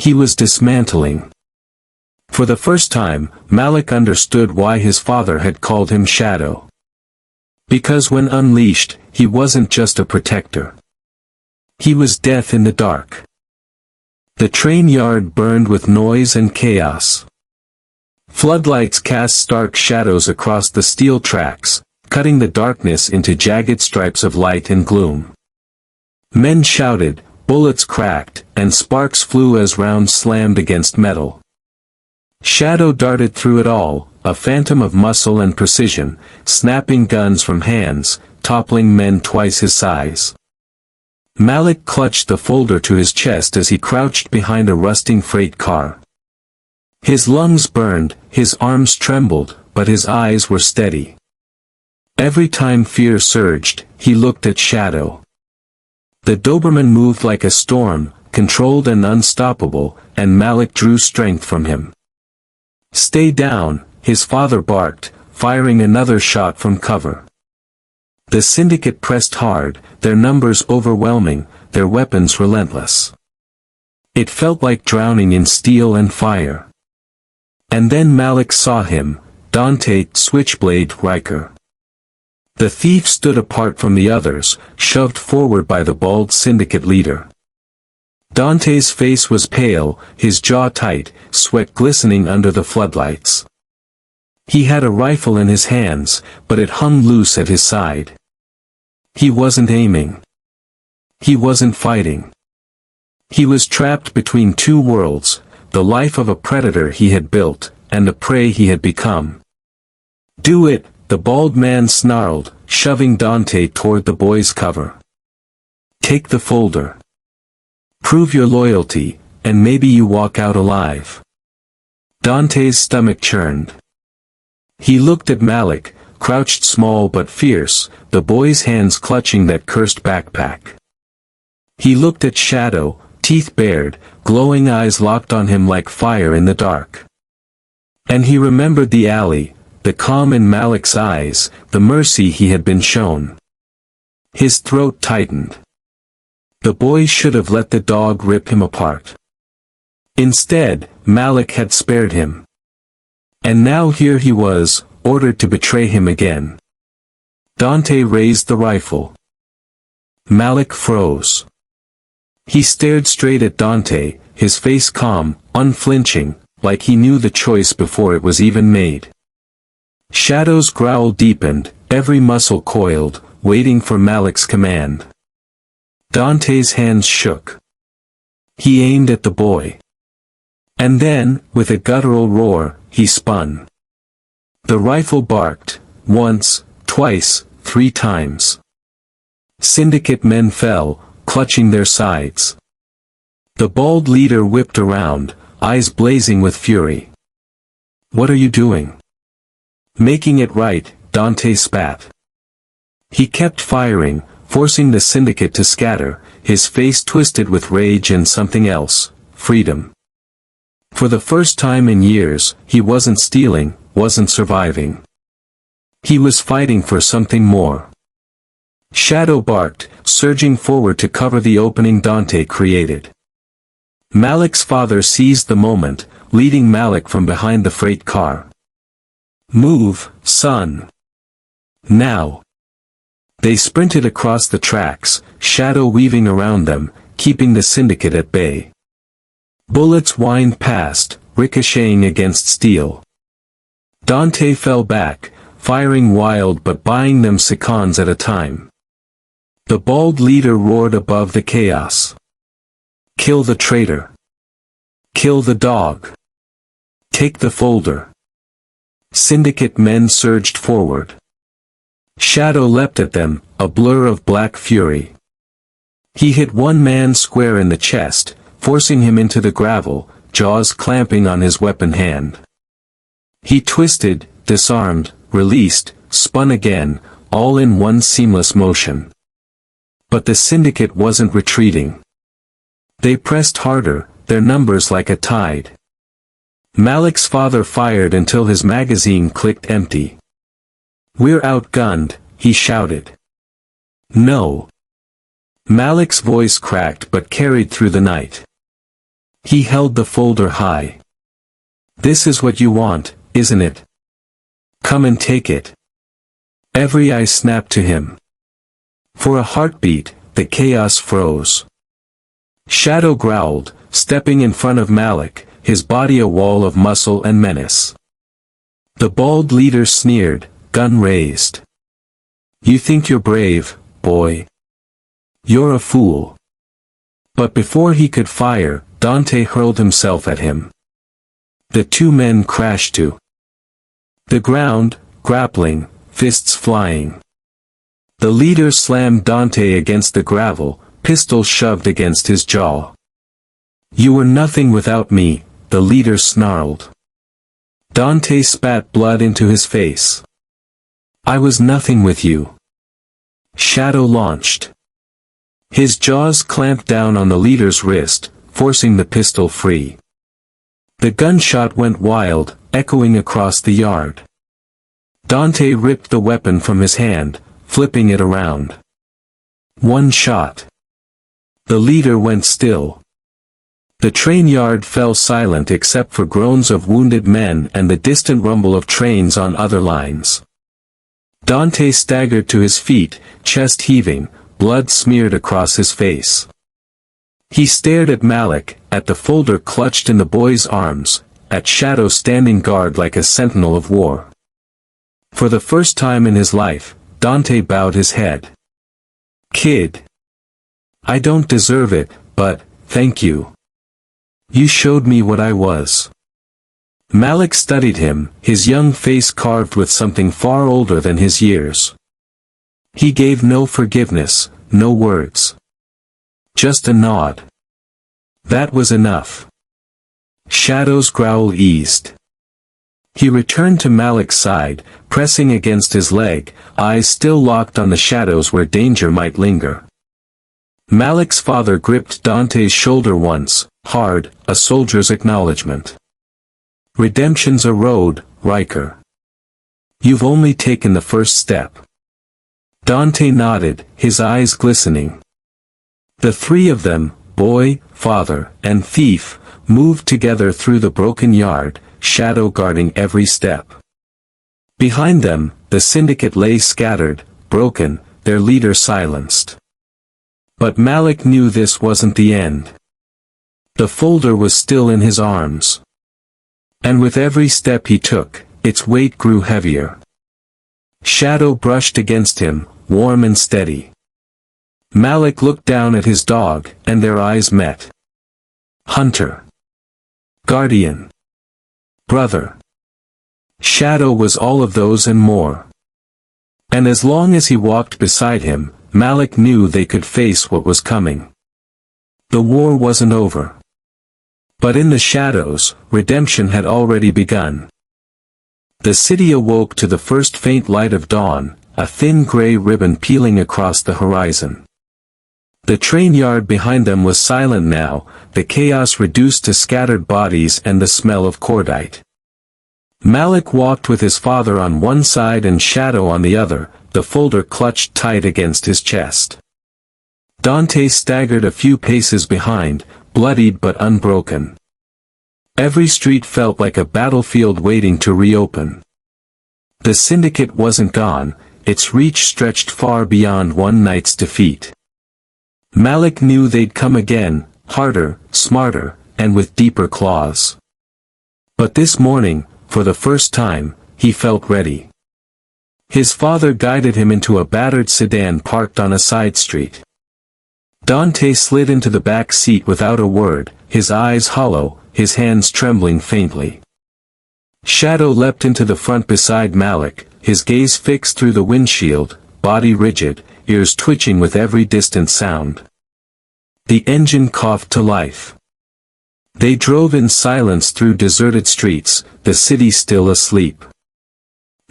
He was dismantling. For the first time, Malik understood why his father had called him Shadow. Because when unleashed, he wasn't just a protector. He was death in the dark. The train yard burned with noise and chaos. Floodlights cast stark shadows across the steel tracks, cutting the darkness into jagged stripes of light and gloom. Men shouted, bullets cracked, and sparks flew as rounds slammed against metal. Shadow darted through it all, a phantom of muscle and precision, snapping guns from hands, toppling men twice his size. Malik clutched the folder to his chest as he crouched behind a rusting freight car. His lungs burned, his arms trembled, but his eyes were steady. Every time fear surged, he looked at Shadow. The Doberman moved like a storm, controlled and unstoppable, and Malik drew strength from him. "Stay down," his father barked, firing another shot from cover. The Syndicate pressed hard, their numbers overwhelming, their weapons relentless. It felt like drowning in steel and fire. And then Malik saw him, Dante Switchblade Riker. The thief stood apart from the others, shoved forward by the bald Syndicate leader. Dante's face was pale, his jaw tight, sweat glistening under the floodlights. He had a rifle in his hands, but it hung loose at his side. He wasn't aiming. He wasn't fighting. He was trapped between two worlds, the life of a predator he had built, and the prey he had become. "Do it," the bald man snarled, shoving Dante toward the boy's cover. "Take the folder. Prove your loyalty, and maybe you walk out alive." Dante's stomach churned. He looked at Malik, crouched small but fierce, the boy's hands clutching that cursed backpack. He looked at Shadow, teeth bared, glowing eyes locked on him like fire in the dark. And he remembered the alley, the calm in Malik's eyes, the mercy he had been shown. His throat tightened. The boy should have let the dog rip him apart. Instead, Malik had spared him. And now here he was, ordered to betray him again. Dante raised the rifle. Malik froze. He stared straight at Dante, his face calm, unflinching, like he knew the choice before it was even made. Shadow's growl deepened, every muscle coiled, waiting for Malik's command. Dante's hands shook. He aimed at the boy. And then, with a guttural roar, he spun. The rifle barked, once, twice, 3 times. Syndicate men fell, clutching their sides. The bald leader whipped around, eyes blazing with fury. "What are you doing?" "Making it right," Dante spat. He kept firing, forcing the Syndicate to scatter, his face twisted with rage and something else, freedom. For the first time in years, he wasn't stealing, wasn't surviving. He was fighting for something more. Shadow barked, surging forward to cover the opening Dante created. Malik's father seized the moment, leading Malik from behind the freight car. "Move, son. Now." They sprinted across the tracks, Shadow weaving around them, keeping the Syndicate at bay. Bullets whined past, ricocheting against steel. Dante fell back, firing wild but buying them seconds at a time. The bald leader roared above the chaos. "Kill the traitor. Kill the dog. Take the folder." Syndicate men surged forward. Shadow leapt at them, a blur of black fury. He hit one man square in the chest, forcing him into the gravel, jaws clamping on his weapon hand. He twisted, disarmed, released, spun again, all in one seamless motion. But the Syndicate wasn't retreating. They pressed harder, their numbers like a tide. Malik's father fired until his magazine clicked empty. "We're outgunned," he shouted. "No." Malik's voice cracked but carried through the night. He held the folder high. "This is what you want, isn't it? Come and take it." Every eye snapped to him. For a heartbeat, the chaos froze. Shadow growled, stepping in front of Malik, his body a wall of muscle and menace. The bald leader sneered, gun raised. "You think you're brave, boy? You're a fool." But before he could fire, Dante hurled himself at him. The two men crashed to the ground, grappling, fists flying. The leader slammed Dante against the gravel, pistol shoved against his jaw. "You were nothing without me," the leader snarled. Dante spat blood into his face. "I was nothing with you." Shadow launched. His jaws clamped down on the leader's wrist, forcing the pistol free. The gunshot went wild, echoing across the yard. Dante ripped the weapon from his hand, flipping it around. One shot. The leader went still. The train yard fell silent except for groans of wounded men and the distant rumble of trains on other lines. Dante staggered to his feet, chest heaving, blood smeared across his face. He stared at Malik, at the folder clutched in the boy's arms, at Shadow standing guard like a sentinel of war. For the first time in his life, Dante bowed his head. "Kid. I don't deserve it, but, thank you. You showed me what I was." Malik studied him, his young face carved with something far older than his years. He gave no forgiveness, no words. Just a nod. That was enough. Shadow's growl eased. He returned to Malik's side, pressing against his leg, eyes still locked on the shadows where danger might linger. Malik's father gripped Dante's shoulder once, hard, a soldier's acknowledgement. "Redemption's a road, Riker. You've only taken the first step." Dante nodded, his eyes glistening. The three of them, boy, father, and thief, moved together through the broken yard, Shadow guarding every step. Behind them, the Syndicate lay scattered, broken, their leader silenced. But Malik knew this wasn't the end. The folder was still in his arms. And with every step he took, its weight grew heavier. Shadow brushed against him, warm and steady. Malik looked down at his dog, and their eyes met. Hunter. Guardian. Brother. Shadow was all of those and more. And as long as he walked beside him, Malik knew they could face what was coming. The war wasn't over. But in the shadows, redemption had already begun. The city awoke to the first faint light of dawn, a thin gray ribbon peeling across the horizon. The train yard behind them was silent now, the chaos reduced to scattered bodies and the smell of cordite. Malik walked with his father on one side and Shadow on the other, the folder clutched tight against his chest. Dante staggered a few paces behind, bloodied but unbroken. Every street felt like a battlefield waiting to reopen. The Syndicate wasn't gone, its reach stretched far beyond one night's defeat. Malik knew they'd come again, harder, smarter, and with deeper claws. But this morning, for the first time, he felt ready. His father guided him into a battered sedan parked on a side street. Dante slid into the back seat without a word, his eyes hollow, his hands trembling faintly. Shadow leapt into the front beside Malik, his gaze fixed through the windshield, body rigid, ears twitching with every distant sound. The engine coughed to life. They drove in silence through deserted streets, the city still asleep.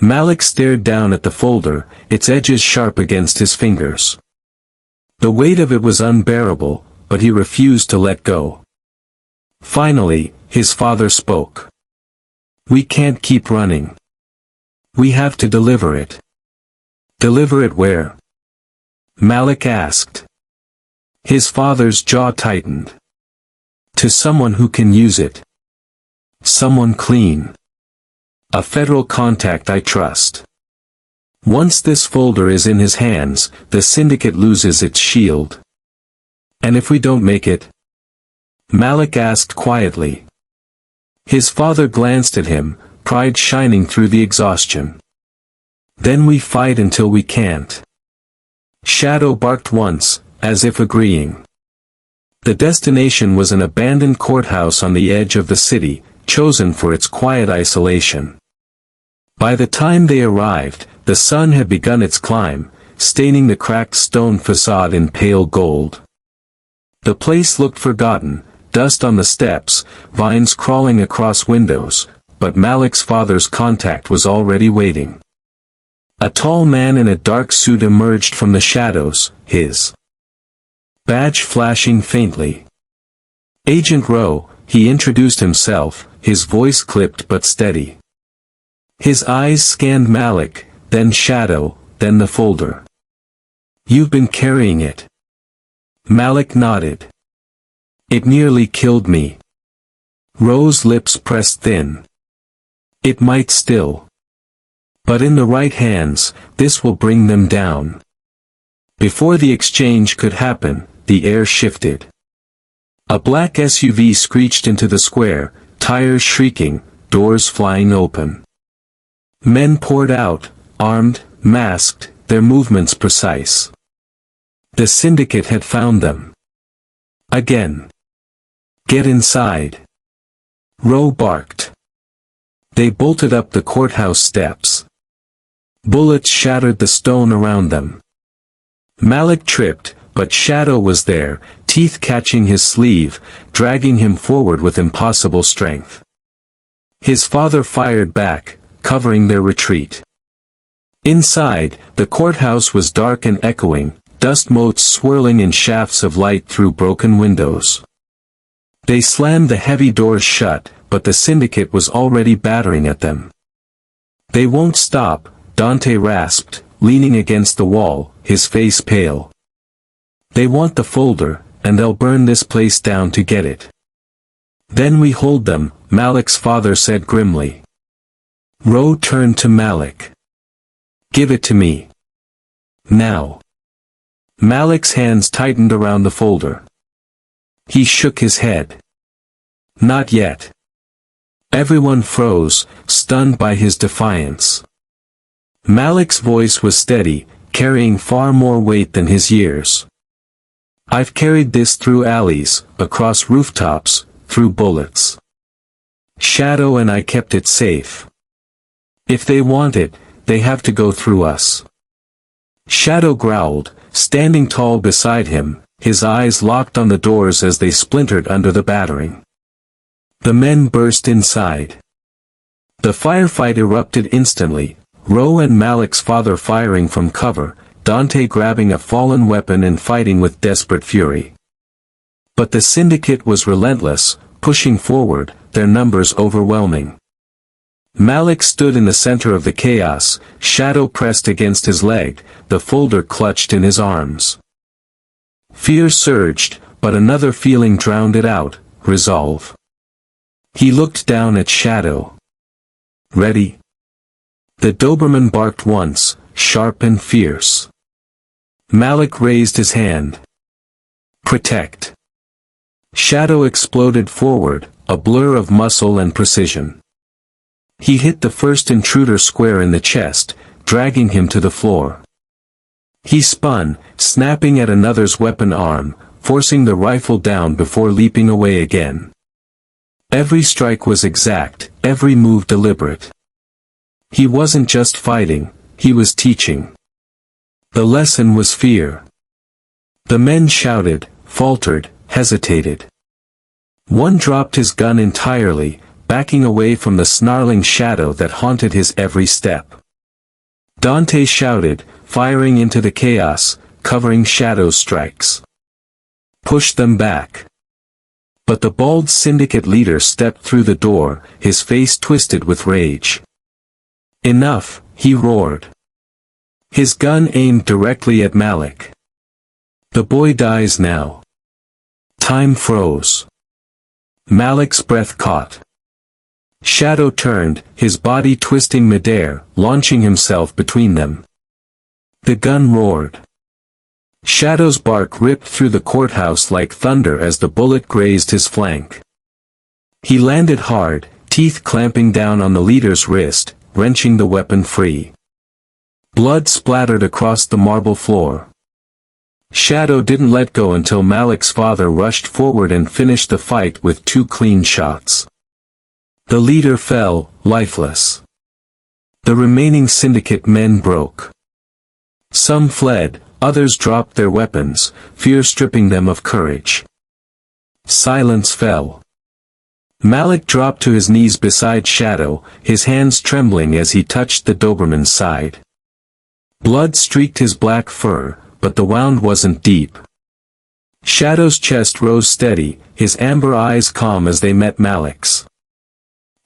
Malik stared down at the folder, its edges sharp against his fingers. The weight of it was unbearable, but he refused to let go. Finally, his father spoke. "We can't keep running. We have to deliver it." "Deliver it where?" Malik asked. His father's jaw tightened. "To someone who can use it. Someone clean. A federal contact I trust. Once this folder is in his hands, the Syndicate loses its shield." "And if we don't make it?" Malik asked quietly. His father glanced at him, pride shining through the exhaustion. "Then we fight until we can't." Shadow barked once, as if agreeing. The destination was an abandoned courthouse on the edge of the city, chosen for its quiet isolation. By the time they arrived, the sun had begun its climb, staining the cracked stone facade in pale gold. The place looked forgotten, dust on the steps, vines crawling across windows, but Malik's father's contact was already waiting. A tall man in a dark suit emerged from the shadows, his badge flashing faintly. "Agent Rowe," he introduced himself, his voice clipped but steady. His eyes scanned Malik, then Shadow, then the folder. "You've been carrying it." Malik nodded. "It nearly killed me." Rowe's lips pressed thin. "It might still. But in the right hands, this will bring them down." Before the exchange could happen, the air shifted. A black SUV screeched into the square, tires shrieking, doors flying open. Men poured out, armed, masked, their movements precise. The Syndicate had found them. Again. "Get inside." Rowe barked. They bolted up the courthouse steps. Bullets shattered the stone around them. Malik tripped, but Shadow was there, teeth catching his sleeve, dragging him forward with impossible strength. His father fired back, covering their retreat. Inside, the courthouse was dark and echoing, dust motes swirling in shafts of light through broken windows. They slammed the heavy doors shut, but the Syndicate was already battering at them. "They won't stop," Dante rasped, leaning against the wall, his face pale. "They want the folder, and they'll burn this place down to get it." "Then we hold them," Malik's father said grimly. Rowe turned to Malik. "Give it to me. Now." Malik's hands tightened around the folder. He shook his head. "Not yet." Everyone froze, stunned by his defiance. Malik's voice was steady, carrying far more weight than his years. "I've carried this through alleys, across rooftops, through bullets. Shadow and I kept it safe. If they want it, they have to go through us." Shadow growled, standing tall beside him, his eyes locked on the doors as they splintered under the battering. The men burst inside. The firefight erupted instantly, Rowe and Malik's father firing from cover, Dante grabbing a fallen weapon and fighting with desperate fury. But the Syndicate was relentless, pushing forward, their numbers overwhelming. Malik stood in the center of the chaos, shadow pressed against his leg, the folder clutched in his arms. Fear surged, but another feeling drowned it out, resolve. He looked down at Shadow. Ready? The Doberman barked once, sharp and fierce. Malik raised his hand. Protect. Shadow exploded forward, a blur of muscle and precision. He hit the first intruder square in the chest, dragging him to the floor. He spun, snapping at another's weapon arm, forcing the rifle down before leaping away again. Every strike was exact, every move deliberate. He wasn't just fighting, he was teaching. The lesson was fear. The men shouted, faltered, hesitated. One dropped his gun entirely, backing away from the snarling shadow that haunted his every step. Dante shouted, firing into the chaos, covering Shadow's strikes. Push them back. But the bald Syndicate leader stepped through the door, his face twisted with rage. Enough, he roared. His gun aimed directly at Malik. The boy dies now. Time froze. Malik's breath caught. Shadow turned, his body twisting midair, launching himself between them. The gun roared. Shadow's bark ripped through the courthouse like thunder as the bullet grazed his flank. He landed hard, teeth clamping down on the leader's wrist, wrenching the weapon free. Blood splattered across the marble floor. Shadow didn't let go until Malik's father rushed forward and finished the fight with 2 clean shots. The leader fell, lifeless. The remaining Syndicate men broke. Some fled, others dropped their weapons, fear stripping them of courage. Silence fell. Malik dropped to his knees beside Shadow, his hands trembling as he touched the Doberman's side. Blood streaked his black fur, but the wound wasn't deep. Shadow's chest rose steady, his amber eyes calm as they met Malik's.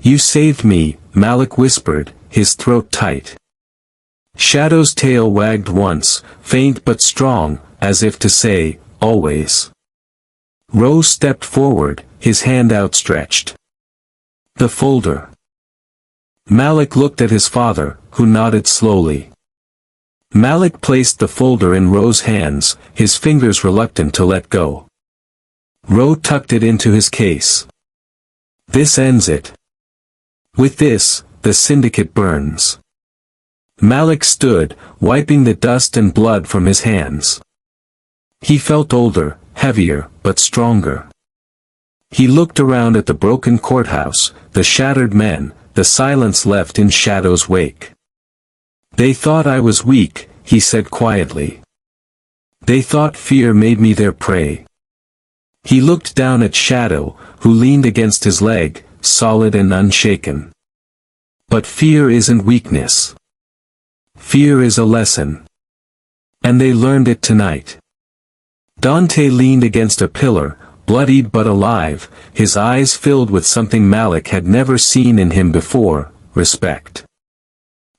You saved me, Malik whispered, his throat tight. Shadow's tail wagged once, faint but strong, as if to say, always. Rose stepped forward, his hand outstretched. The folder. Malik looked at his father, who nodded slowly. Malik placed the folder in Rose's hands, his fingers reluctant to let go. Rose tucked it into his case. This ends it. With this, the Syndicate burns. Malik stood, wiping the dust and blood from his hands. He felt older, heavier, but stronger. He looked around at the broken courthouse, the shattered men, the silence left in Shadow's wake. They thought I was weak, he said quietly. They thought fear made me their prey. He looked down at Shadow, who leaned against his leg, solid and unshaken. But fear isn't weakness. Fear is a lesson. And they learned it tonight. Dante leaned against a pillar, bloodied but alive, his eyes filled with something Malik had never seen in him before, respect.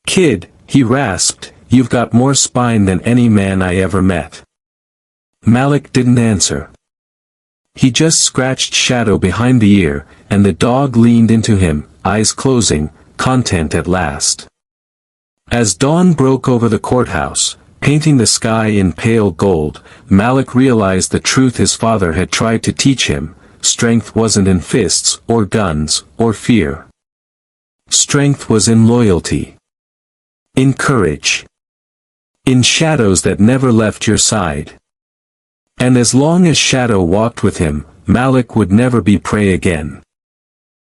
Kid, he rasped, you've got more spine than any man I ever met. Malik didn't answer. He just scratched Shadow behind the ear, and the dog leaned into him, eyes closing, content at last. As dawn broke over the courthouse, painting the sky in pale gold, Malik realized the truth his father had tried to teach him: strength wasn't in fists, or guns, or fear. Strength was in loyalty. In courage. In shadows that never left your side. And as long as Shadow walked with him, Malik would never be prey again.